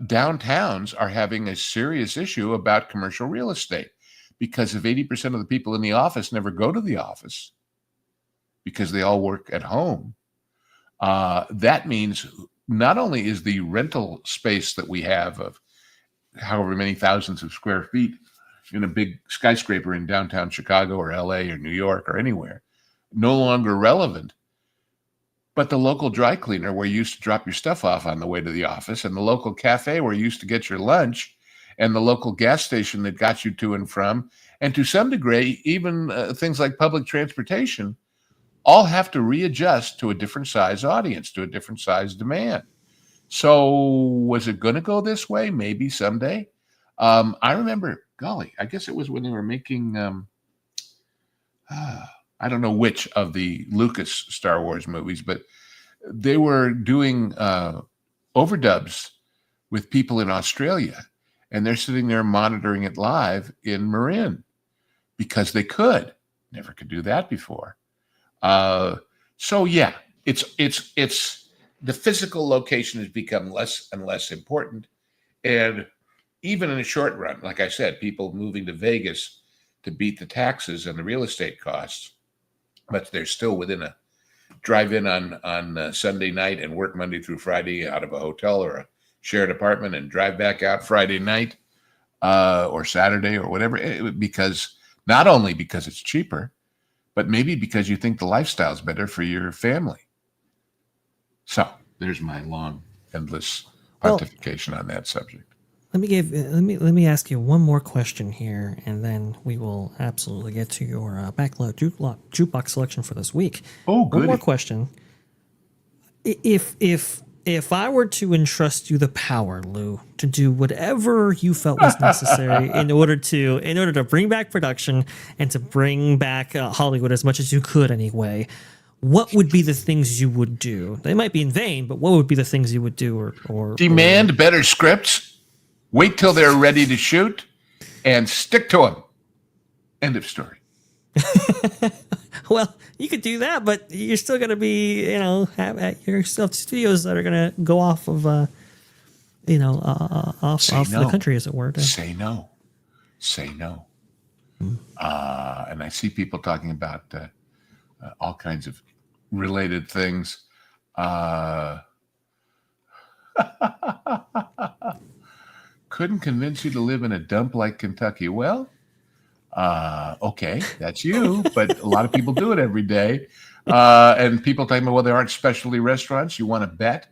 downtowns are having a serious issue about commercial real estate, because if 80% of the people in the office never go to the office because they all work at home, that means not only is the rental space that we have of however many thousands of square feet in a big skyscraper in downtown Chicago or LA or New York or anywhere no longer relevant, but the local dry cleaner where you used to drop your stuff off on the way to the office, and the local cafe where you used to get your lunch, and the local gas station that got you to and from, and to some degree, even things like public transportation, all have to readjust to a different size audience, to a different size demand. So was it going to go this way? Maybe someday. I remember, golly, I guess it was when they were making, I don't know which of the Lucas Star Wars movies, but they were doing overdubs with people in Australia, and they're sitting there monitoring it live in Marin because they could. Never could do that before. So yeah, it's the physical location has become less and less important. And even in the short run, like I said, people moving to Vegas to beat the taxes and the real estate costs, but they're still within a drive-in on Sunday night and work Monday through Friday out of a hotel or a shared apartment and drive back out Friday night or Saturday or whatever, because not only because it's cheaper, but maybe because you think the lifestyle's better for your family. So there's my long, endless pontification on that subject. Let me ask you one more question here, and then we will absolutely get to your Backlot jukebox selection for this week. Oh, good. One more question. If I were to entrust you the power, Lou, to do whatever you felt was necessary in order to bring back production and to bring back Hollywood as much as you could anyway, what would be the things you would do? They might be in vain, but what would be the things you would do or demand better scripts, wait till they're ready to shoot, and stick to them. End of story. Well, you could do that, but you're still going to be, you're still studios that are going to go off of, off the country, as it were. Say no. And I see people talking about all kinds of related things. Couldn't convince you to live in a dump like Kentucky. Well, okay, that's you, but a lot of people do it every day. And people talking about, well, there aren't specialty restaurants. You want to bet?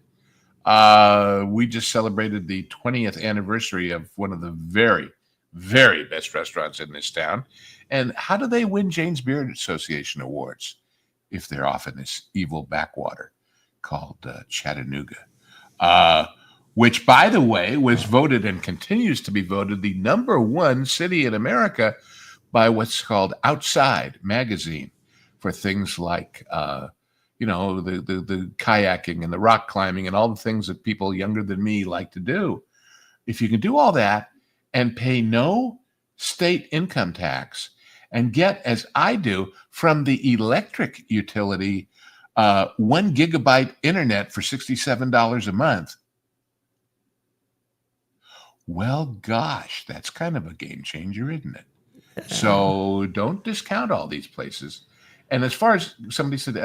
We just celebrated the 20th anniversary of one of the very, very best restaurants in this town. And how do they win Jane's Beard Association awards if they're off in this evil backwater called Chattanooga? Which, by the way, was voted and continues to be voted the #1 city in America by what's called Outside magazine for things like, the kayaking and the rock climbing and all the things that people younger than me like to do. If you can do all that and pay no state income tax and get, as I do, from the electric utility, 1 gigabyte internet for $67 a month, well, gosh, that's kind of a game changer, isn't it? So don't discount all these places. And as far as somebody said,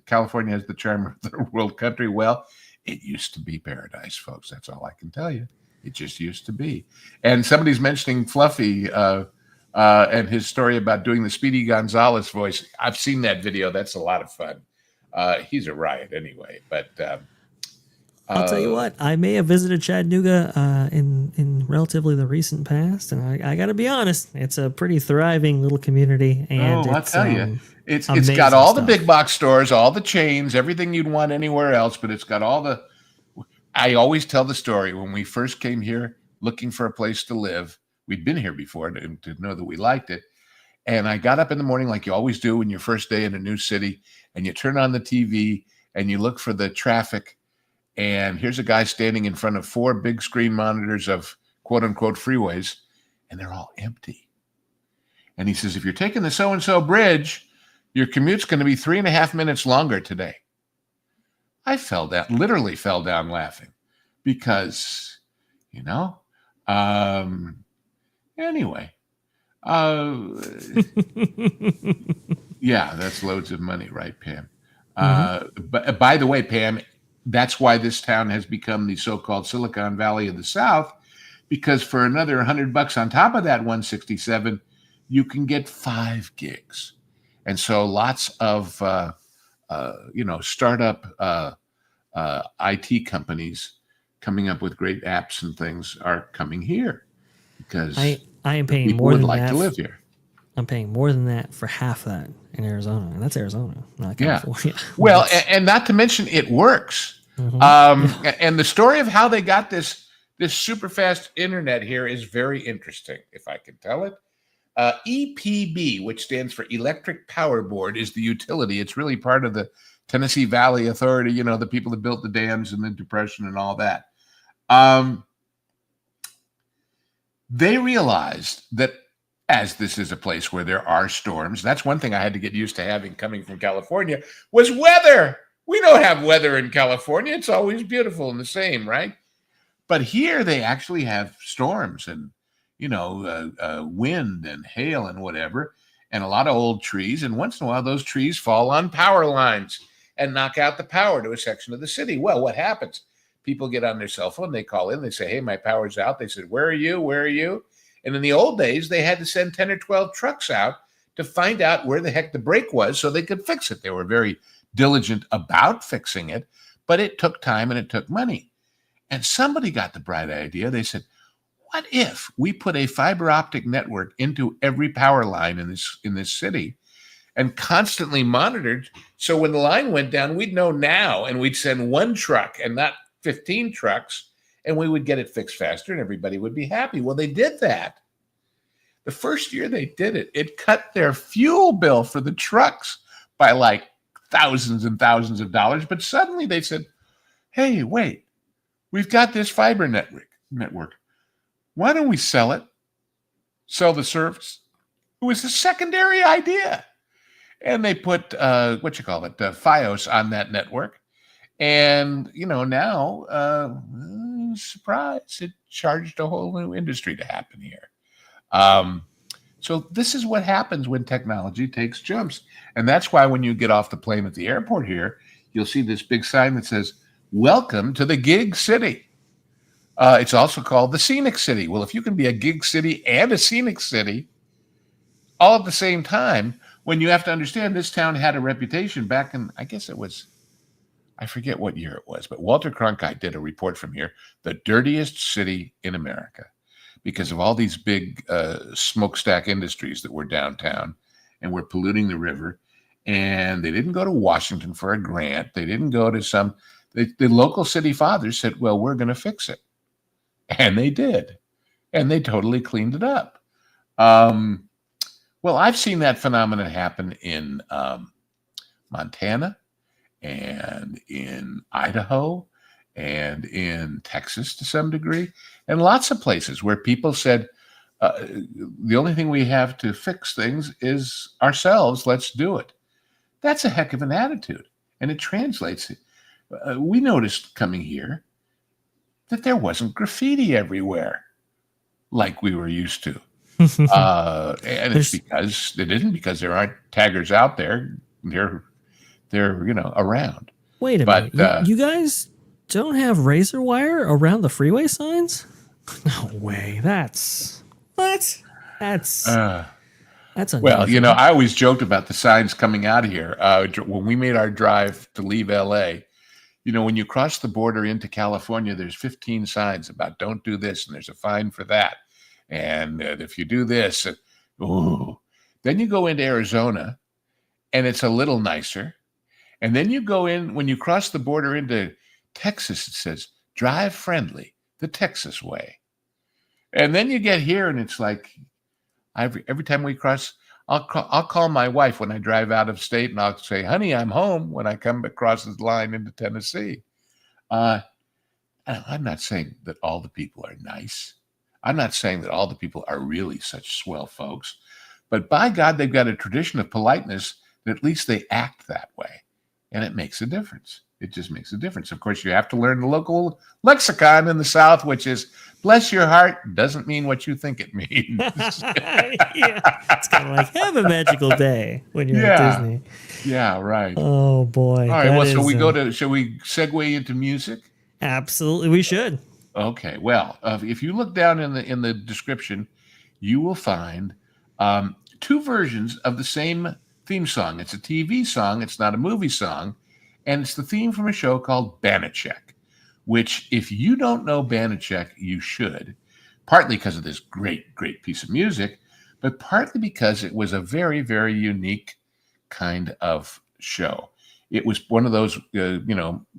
California has the charm of the world country. Well, it used to be paradise, folks. That's all I can tell you. It just used to be. And somebody's mentioning Fluffy. and his story about doing the Speedy Gonzalez voice. I've seen that video. That's a lot of fun. He's a riot anyway. But I'll tell you what, I may have visited Chattanooga in relatively the recent past, and I got to be honest, it's a pretty thriving little community. And I'll tell you, it's amazing got all stuff. the big box stores, all the chains, everything you'd want anywhere else, but it's got all the. I always tell the story when we first came here looking for a place to live. We'd been here before to know that we liked it. And I got up in the morning like you always do when your first day in a new city, and you turn on the TV and you look for the traffic. And here's a guy standing in front of 4 big screen monitors of quote unquote freeways, and they're all empty. And he says, if you're taking the so-and-so bridge, your commute's going to be 3.5 minutes longer today. I literally fell down laughing because, anyway, yeah, that's loads of money, right, Pam? But by the way, Pam, that's why this town has become the so-called Silicon Valley of the South, because for another $100 on top of that 167, you can get 5 gigs. And so lots of, startup IT companies coming up with great apps and things are coming here because I am paying people more would than like that. to live here. I'm paying more than that for half that in Arizona, and that's Arizona, not California. Well, and not to mention it works. And the story of how they got this super fast internet here is very interesting, if I can tell it. EPB, which stands for Electric Power Board, is the utility. It's really part of the Tennessee Valley Authority, the people that built the dams in the Depression and all that. They realized that as this is a place where there are storms, that's one thing I had to get used to having coming from California, was weather. We don't have weather in California. It's always beautiful and the same, right? But here they actually have storms and, wind and hail and whatever, and a lot of old trees. And once in a while, those trees fall on power lines and knock out the power to a section of the city. Well, what happens? People get on their cell phone, they call in, they say, hey, my power's out. They said, where are you? Where are you? And in the old days, they had to send 10 or 12 trucks out to find out where the heck the break was so they could fix it. They were very diligent about fixing it, but it took time and it took money. And somebody got the bright idea. They said, what if we put a fiber optic network into every power line in this city and constantly monitored? So when the line went down, we'd know now, and we'd send 1 truck and not 15 trucks, and we would get it fixed faster and everybody would be happy. Well, they did that. The first year they did it, it cut their fuel bill for the trucks by like thousands and thousands of dollars. But suddenly they said, hey, wait, we've got this fiber network. Why don't we sell it? Sell the service? It was a secondary idea. And they put, Fios on that network. And, now, surprise, it charged a whole new industry to happen here. So this is what happens when technology takes jumps. And that's why when you get off the plane at the airport here, you'll see this big sign that says, welcome to the gig city. It's also called the scenic city. Well, if you can be a gig city and a scenic city all at the same time, when you have to understand this town had a reputation back in, I guess it was, I forget what year it was, but Walter Cronkite did a report from here, the dirtiest city in America, because of all these big smokestack industries that were downtown and were polluting the river. And they didn't go to Washington for a grant. They didn't go to the local city fathers said, well, we're going to fix it. And they did. And they totally cleaned it up. Well, I've seen that phenomenon happen in Montana and in Idaho and in Texas to some degree, and lots of places where people said, the only thing we have to fix things is ourselves. Let's do it. That's a heck of an attitude. And it translates. We noticed coming here that there wasn't graffiti everywhere like we were used to. And it's because it isn't because there aren't taggers out there. They're around. Wait a minute. You guys don't have razor wire around the freeway signs? No way. That's That's Uh, that's well, unusual. I always joked about the signs coming out of here. When we made our drive to leave LA, when you cross the border into California, there's 15 signs about don't do this, and there's a fine for that. And if you do this, ooh. Then you go into Arizona, and it's a little nicer. And then you go in, when you cross the border into Texas, it says, drive friendly, the Texas way. And then you get here, and it's like, every time we cross, I'll call my wife when I drive out of state, and I'll say, honey, I'm home when I come across this line into Tennessee. Uh, I'm not saying that all the people are nice. I'm not saying that all the people are really such swell folks. But by God, they've got a tradition of politeness that at least they act that way. And it makes a difference. It just makes a difference. Of course, you have to learn the local lexicon in the South, which is bless your heart doesn't mean what you think it means. Yeah. It's kind of like have a magical day when you're at Disney. Yeah, right. Oh boy. All right. Well, so shall we segue into music? Absolutely, we should. Okay. Well, if you look down in the description, you will find two versions of the same theme song. It's a TV song. It's not a movie song. And it's the theme from a show called Banacek, which if you don't know Banacek, you should, partly because of this great, great piece of music, but partly because it was a very, very unique kind of show. It was one of those,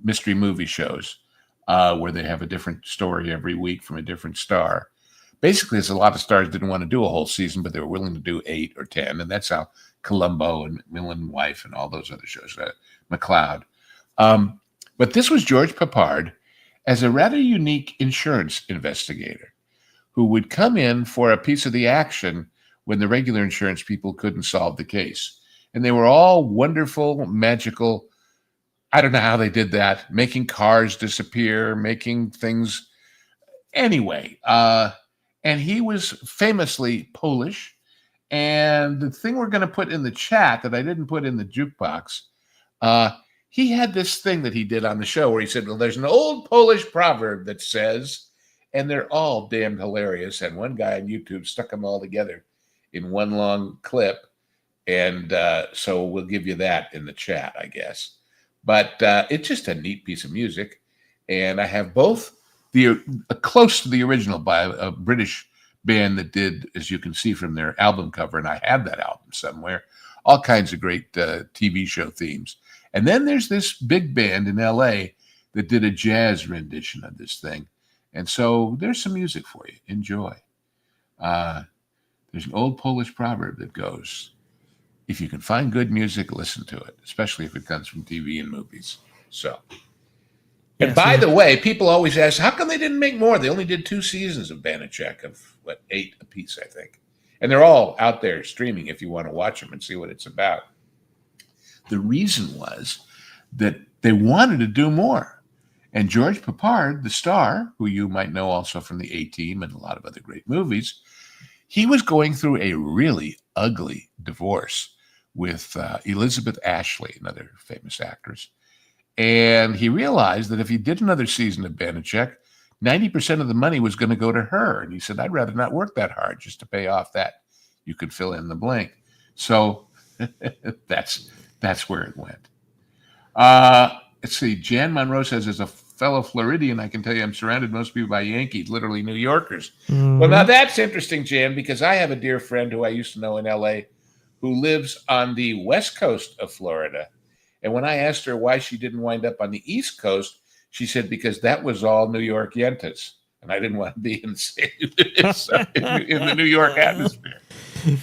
mystery movie shows where they have a different story every week from a different star. Basically, it's a lot of stars didn't want to do a whole season, but they were willing to do 8 or 10. And that's how Columbo and Macmillan and Wife and all those other shows, McLeod. But this was George Peppard as a rather unique insurance investigator who would come in for a piece of the action when the regular insurance people couldn't solve the case. And they were all wonderful, magical. I don't know how they did that, making cars disappear, making things. Anyway, and he was famously Polish. And the thing we're going to put in the chat that I didn't put in the jukebox, he had this thing that he did on the show where he said, well, there's an old Polish proverb that says, and they're all damn hilarious. And one guy on YouTube stuck them all together in one long clip. And so we'll give you that in the chat, I guess. But it's just a neat piece of music. And I have both close to the original by a British band that did, as you can see from their album cover, and I have that album somewhere, all kinds of great TV show themes. And then there's this big band in LA that did a jazz rendition of this thing. And so there's some music for you. Enjoy. There's an old Polish proverb that goes, if you can find good music, listen to it, especially if it comes from TV and movies. So, and Yeah, by the way, people always ask, how come they didn't make more? They only did 2 seasons of Banacek of 8 apiece, I think. And they're all out there streaming if you want to watch them and see what it's about. The reason was that they wanted to do more. And George Peppard, the star, who you might know also from the A-Team and a lot of other great movies, he was going through a really ugly divorce with Elizabeth Ashley, another famous actress. And he realized that if he did another season of Banacek, 90% of the money was going to go to her. And he said, I'd rather not work that hard just to pay off that. You could fill in the blank. So that's where it went. Let's see. Jan Monroe says, as a fellow Floridian, I can tell you I'm surrounded mostly by Yankees, literally New Yorkers. Mm-hmm. Well, now that's interesting, Jan, because I have a dear friend who I used to know in L.A. who lives on the west coast of Florida. And when I asked her why she didn't wind up on the East Coast, she said, because that was all New York Yentas. And I didn't want to be in the New York atmosphere.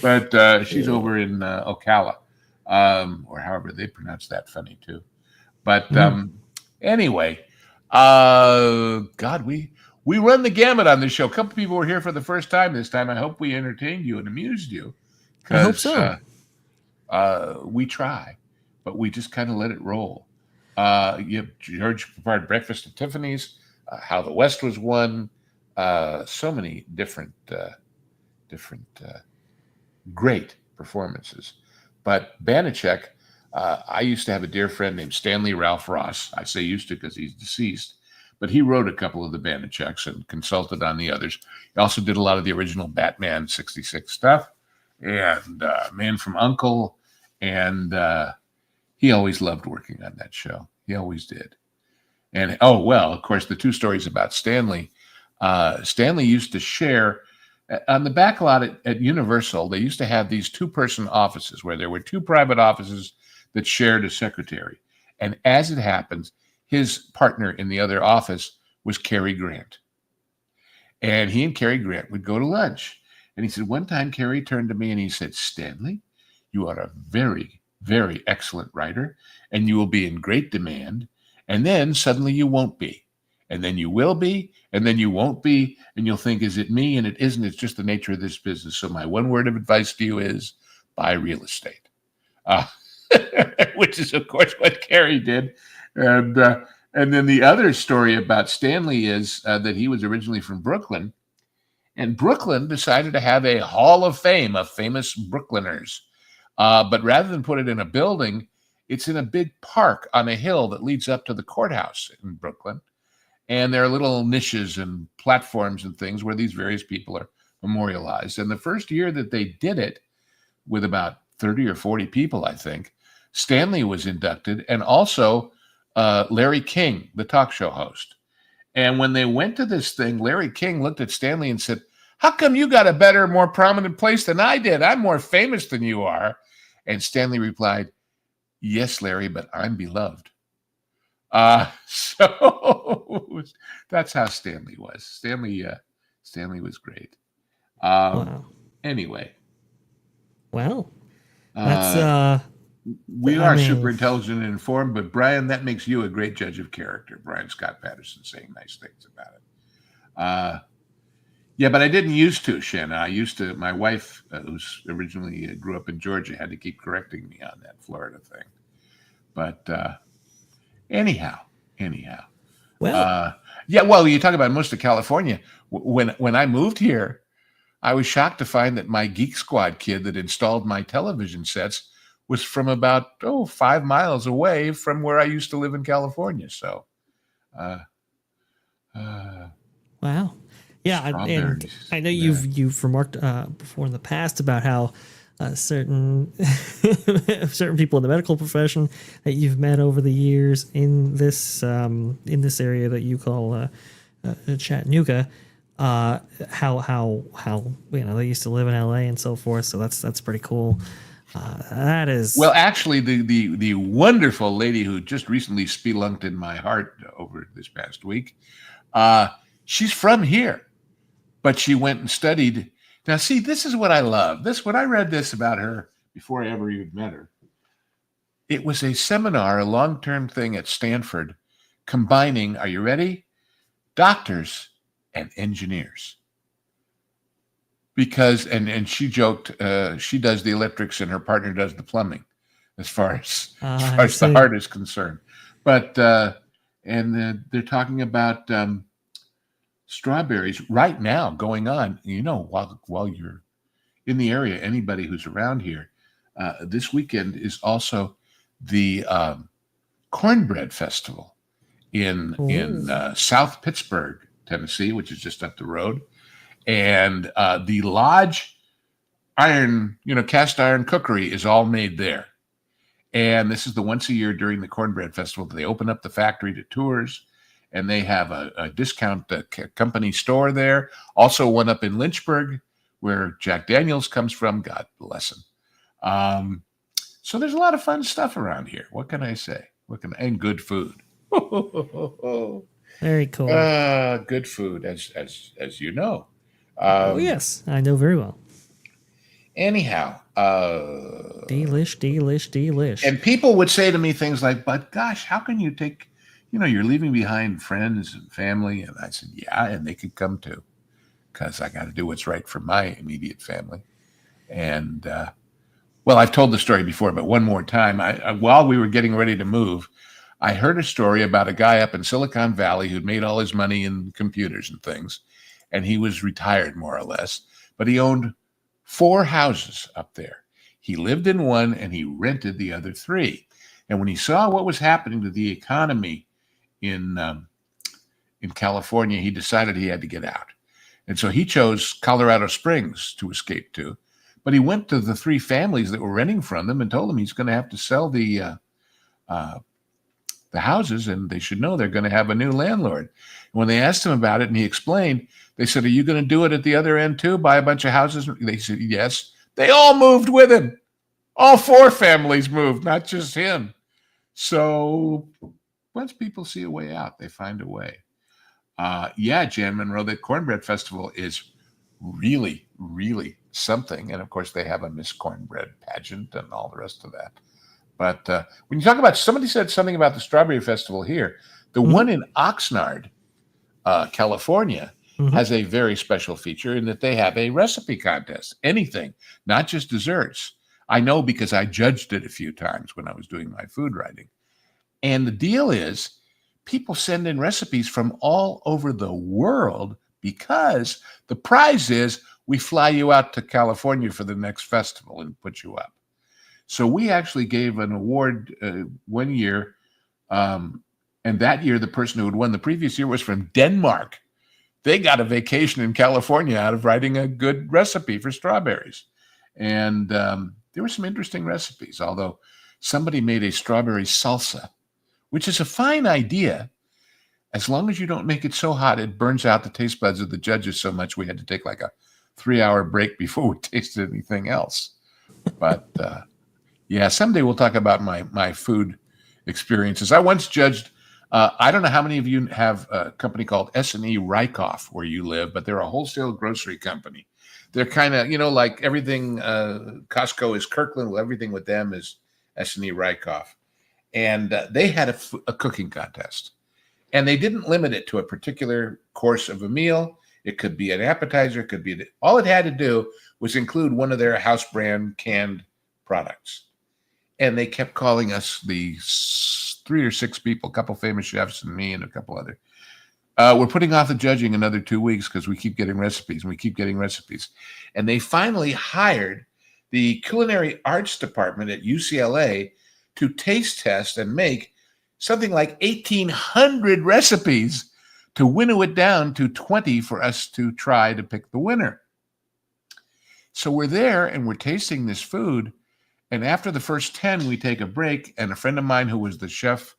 But she's over in Ocala, or however they pronounce that funny, too. But anyway, God, we run the gamut on this show. A couple people were here for the first time this time. I hope we entertained you and amused you. I hope so. We try, but we just kind of let it roll. You have George Peppard, Breakfast at Tiffany's, How the West Was Won, so many different great performances. But Banacek, I used to have a dear friend named Stanley Ralph Ross. I say used to because he's deceased. but he wrote a couple of the Banaceks and consulted on the others. He also did a lot of the original Batman 66 stuff and Man from U.N.C.L.E. And he always loved working on that show. He always did. And, of course, the two stories about Stanley. Stanley used to share on the backlot at Universal. They used to have these two-person offices where there were two private offices that shared a secretary. And as it happens, his partner in the other office was Cary Grant. And he and Cary Grant would go to lunch. And he said, one time Cary turned to me and he said, Stanley, you are a very, very excellent writer, and you will be in great demand. And then suddenly you won't be. And then you will be, and then you won't be, and you'll think, is it me? And it isn't. It's just the nature of this business. So my one word of advice to you is buy real estate, which is, of course, what Cary did. And then the other story about Stanley is that he was originally from Brooklyn, and Brooklyn decided to have a Hall of Fame of famous Brooklyners. But rather than put it in a building, it's in a big park on a hill that leads up to the courthouse in Brooklyn. And there are little niches and platforms and things where these various people are memorialized. And the first year that they did it, with about 30 or 40 people, I think, Stanley was inducted, and also Larry King, the talk show host. And when they went to this thing, Larry King looked at Stanley and said, how come you got a better, more prominent place than I did? I'm more famous than you are. And Stanley replied, yes, Larry, but I'm beloved. So that's how Stanley was. Stanley was great. Wow. Anyway. Well, that's we are super intelligent and informed, but Brian, that makes you a great judge of character. Brian Scott Patterson saying nice things about it. Yeah, but I didn't used to, Shanna. I used to. My wife, who's originally grew up in Georgia, had to keep correcting me on that Florida thing. But anyhow. Well, yeah. Well, you talk about most of California. When I moved here, I was shocked to find that my Geek Squad kid that installed my television sets was from about 5 miles away from where I used to live in California. So, wow. Yeah, and I know you've remarked before in the past about how certain certain people in the medical profession that you've met over the years in this area that you call Chattanooga, how they used to live in LA and so forth. So that's pretty cool. That is actually the wonderful lady who just recently spelunked in my heart over this past week. She's from here. But she went and studied. Now, see, this is what I love. When I read this about her before I ever even met her, it was a seminar, a long-term thing at Stanford, combining, are you ready? Doctors and engineers. Because, and she joked, she does the electrics and her partner does the plumbing, as far as the heart is concerned. But, and they're talking about strawberries right now going on, while you're in the area, anybody who's around here, this weekend is also the Cornbread Festival in South Pittsburgh, Tennessee, which is just up the road. And the Lodge cast iron cookery is all made there. And this is the once a year during the Cornbread Festival that they open up the factory to tours. And they have a discount company store there. Also one up in Lynchburg, where Jack Daniels comes from. God bless him. So there's a lot of fun stuff around here. What can I say? And good food. Very cool. Good food, as you know. Yes, I know very well. Anyhow. Delish. And people would say to me things like, but gosh, how can you take... you're leaving behind friends and family. And I said, yeah, and they could come too, because I got to do what's right for my immediate family. And, I've told the story before, but one more time. While we were getting ready to move, I heard a story about a guy up in Silicon Valley who'd made all his money in computers and things. And he was retired, more or less, but he owned 4 houses up there. He lived in one and he rented the other 3. And when he saw what was happening to the economy in in California, he decided he had to get out. And so he chose Colorado Springs to escape to. But he went to the 3 families that were renting from them and told them he's going to have to sell the houses, and they should know they're going to have a new landlord. And when they asked him about it and he explained, they said, "Are you going to do it at the other end too, buy a bunch of houses?" They said, "Yes." They all moved with him. All 4 families moved, not just him. So once people see a way out, they find a way. Jan Monroe, the Cornbread Festival is really, really something. And of course, they have a Miss Cornbread pageant and all the rest of that. But when you talk about, somebody said something about the Strawberry Festival here. The one in Oxnard, California, has a very special feature in that they have a recipe contest. Anything, not just desserts. I know because I judged it a few times when I was doing my food writing. And the deal is, people send in recipes from all over the world because the prize is we fly you out to California for the next festival and put you up. So we actually gave an award one year, and that year the person who had won the previous year was from Denmark. They got a vacation in California out of writing a good recipe for strawberries. And there were some interesting recipes, although somebody made a strawberry salsa, which is a fine idea, as long as you don't make it so hot it burns out the taste buds of the judges so much we had to take like a 3-hour break before we tasted anything else. But someday we'll talk about my food experiences. I once judged, I don't know how many of you have a company called S&E Rykoff where you live, but they're a wholesale grocery company. They're kind of, like everything, Costco is Kirkland, well, everything with them is S&E Rykoff. And they had a cooking contest. And they didn't limit it to a particular course of a meal. It could be an appetizer. It could be, all it had to do was include one of their house brand canned products. And they kept calling us, the 3 or 6 people, a couple famous chefs and me and a couple other. We're putting off the judging another 2 weeks because we keep getting recipes and we keep getting recipes. And they finally hired the culinary arts department at UCLA to taste test and make something like 1,800 recipes to winnow it down to 20 for us to try to pick the winner. So we're there and we're tasting this food. And after the first 10, we take a break. And a friend of mine who was the chef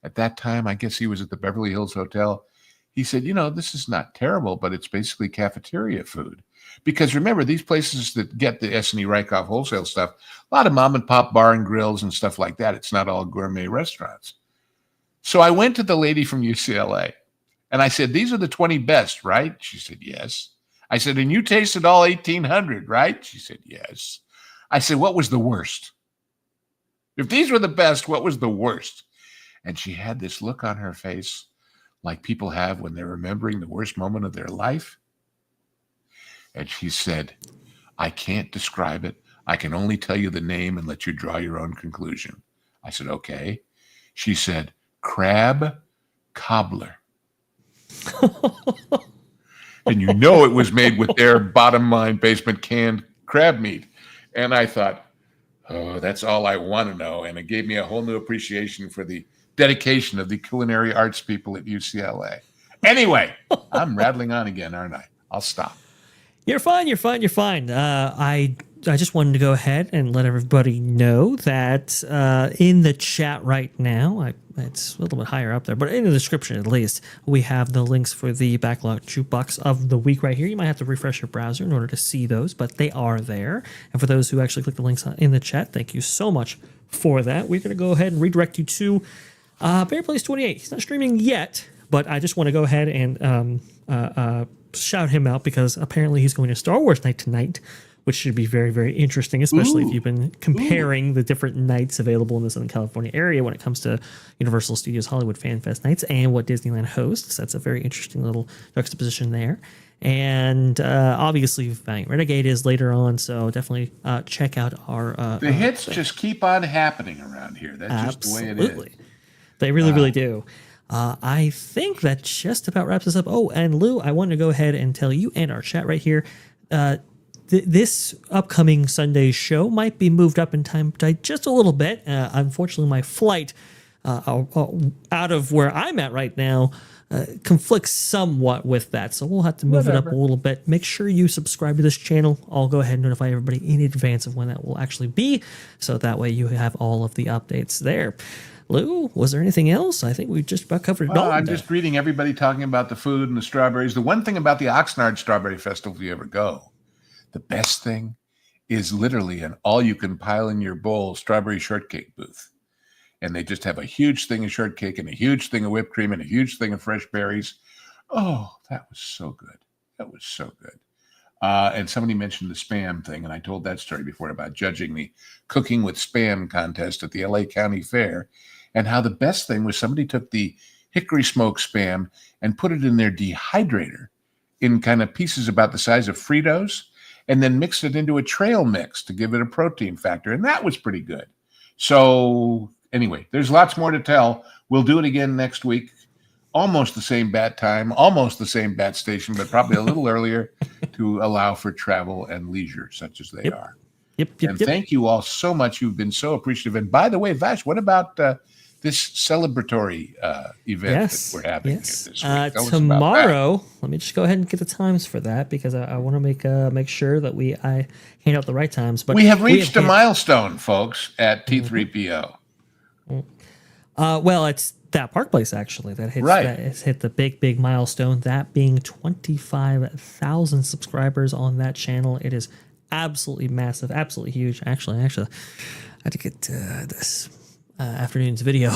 at that time, I guess he was at the Beverly Hills Hotel, he said, this is not terrible, but it's basically cafeteria food. Because remember, these places that get the S&E Rykoff wholesale stuff, a lot of mom and pop bar and grills and stuff like that. It's not all gourmet restaurants. So I went to the lady from UCLA and I said, "These are the 20 best, right?" She said, "Yes." I said, "And you tasted all 1,800, right?" She said, "Yes." I said, "What was the worst? If these were the best, what was the worst?" And she had this look on her face like people have when they're remembering the worst moment of their life. And she said, "I can't describe it. I can only tell you the name and let you draw your own conclusion." I said, "Okay." She said, "Crab cobbler." And it was made with their bottom line basement canned crab meat. And I thought, oh, that's all I want to know. And it gave me a whole new appreciation for the dedication of the culinary arts people at UCLA. Anyway, I'm rattling on again, aren't I? I'll stop. You're fine. I just wanted to go ahead and let everybody know that in the chat right now, it's a little bit higher up there, but in the description at least, we have the links for the Backlot Jukebox of the week right here. You might have to refresh your browser in order to see those, but they are there. And for those who actually click the links in the chat, thank you so much for that. We're going to go ahead and redirect you to Bear Plays 28. He's not streaming yet, but I just want to go ahead and shout him out because apparently he's going to Star Wars Night tonight, which should be very, very interesting, especially if you've been comparing the different nights available in the Southern California area when it comes to Universal Studios Hollywood FanFest Nights and what Disneyland hosts. That's a very interesting little juxtaposition there. And obviously, Valiant Renegade is later on, so definitely check out our... the hits just keep on happening around here. That's just the way it is. They really, really do. I think that just about wraps us up. Oh, and Lou, I wanted to go ahead and tell you and our chat right here, this upcoming Sunday show might be moved up in time just a little bit. Unfortunately, my flight out of where I'm at right now conflicts somewhat with that. So we'll have to move it up a little bit. Make sure you subscribe to this channel. I'll go ahead and notify everybody in advance of when that will actually be. So that way you have all of the updates there. Lou, was there anything else? I think we just about covered it all. I'm just reading everybody talking about the food and the strawberries. The one thing about the Oxnard Strawberry Festival, if you ever go, the best thing is literally an all-you-can-pile-in-your-bowl strawberry shortcake booth. And they just have a huge thing of shortcake and a huge thing of whipped cream and a huge thing of fresh berries. Oh, that was so good. That was so good. And somebody mentioned the Spam thing, and I told that story before about judging the Cooking with Spam contest at the LA County Fair, and how the best thing was somebody took the hickory smoked Spam and put it in their dehydrator in kind of pieces about the size of Fritos, and then mixed it into a trail mix to give it a protein factor, and that was pretty good. So anyway, there's lots more to tell. We'll do it again next week. Almost the same bat time, almost the same bat station, but probably a little earlier to allow for travel and leisure, such as they are. And thank you all so much. You've been so appreciative. And by the way, Vash, what about this celebratory event that we're having this week? Tomorrow, let me just go ahead and get the times for that, because I want to make sure that I hand out the right times. But we have reached a milestone, folks, at T3PO. Well, it's that Park Place actually that has hit the big milestone, that being 25,000 subscribers on that channel. It is absolutely massive, absolutely huge. Actually, I had to get this afternoon's video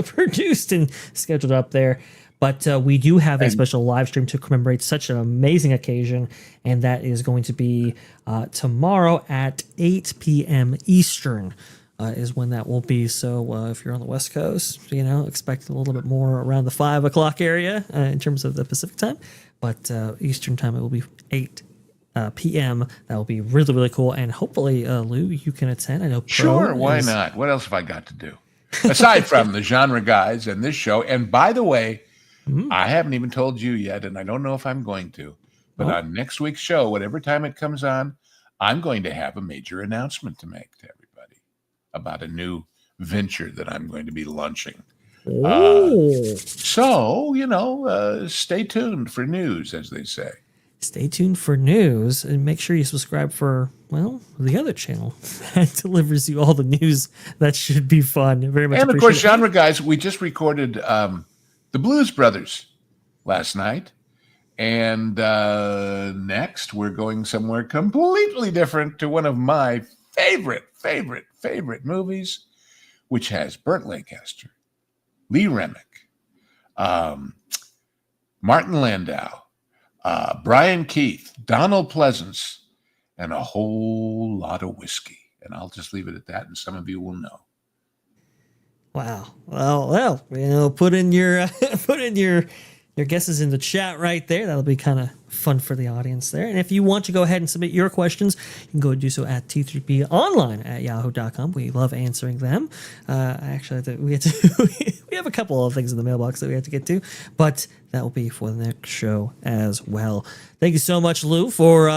produced and scheduled up there. But we do have a special live stream to commemorate such an amazing occasion, and that is going to be tomorrow at 8 p.m. Eastern. Is when that will be. So if you're on the West Coast, expect a little bit more around the 5 o'clock area in terms of the Pacific time. But Eastern time, it will be 8 p.m. That will be really, really cool. And hopefully, Lou, you can attend. I know Sure, why not? What else have I got to do? Aside from the genre guys and this show. And by the way, I haven't even told you yet, and I don't know if I'm going to. But on next week's show, whatever time it comes on, I'm going to have a major announcement to make to everybody about a new venture that I'm going to be launching. So, stay tuned for news, as they say. Stay tuned for news, and make sure you subscribe for, the other channel that delivers you all the news. That should be fun. Very much. And of course, genre guys, we just recorded the Blues Brothers last night. And next, we're going somewhere completely different to one of my favorite movies, which has Burt Lancaster, Lee Remick, Martin Landau, Brian Keith, Donald Pleasance, and a whole lot of whiskey. And I'll just leave it at that, and some of you will know. Wow. Well, put in your guesses in the chat right there. That'll be kind of fun for the audience there. And if you want to go ahead and submit your questions, you can go do so at t3ponline@yahoo.com. We love answering them. Actually, we have a couple of things in the mailbox that we have to get to, but that will be for the next show as well. Thank you so much, Lou, for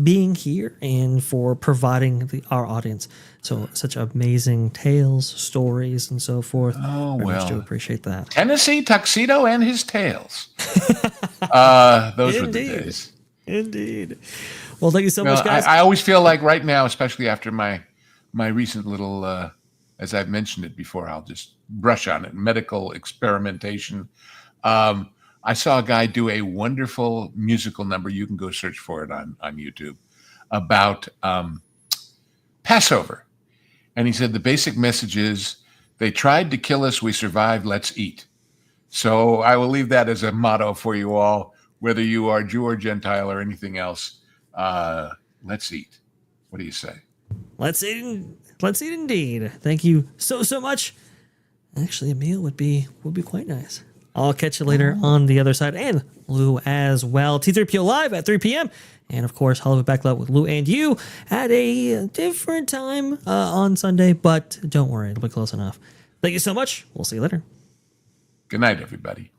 being here and for providing our audience such amazing tales, stories, and so forth. Oh, well. I do appreciate that. Tennessee Tuxedo and his tales. Those were the days. Indeed. Well, thank you so much, guys. I always feel like right now, especially after my recent little, as I've mentioned it before, I'll just brush on it, medical experimentation. I saw a guy do a wonderful musical number. You can go search for it on YouTube about Passover. And he said the basic message is, they tried to kill us, we survived, let's eat. So I will leave that as a motto for you all, whether you are Jew or Gentile or anything else. Let's eat. What do you say? Let's eat indeed. Thank you so much. Actually, a meal would be quite nice. I'll catch you later on the other side, and Lou as well. T3PO live at 3 p.m. And of course, Hollywood Backlot with Lou and you at a different time on Sunday, but don't worry, it'll be close enough. Thank you so much. We'll see you later. Good night, everybody.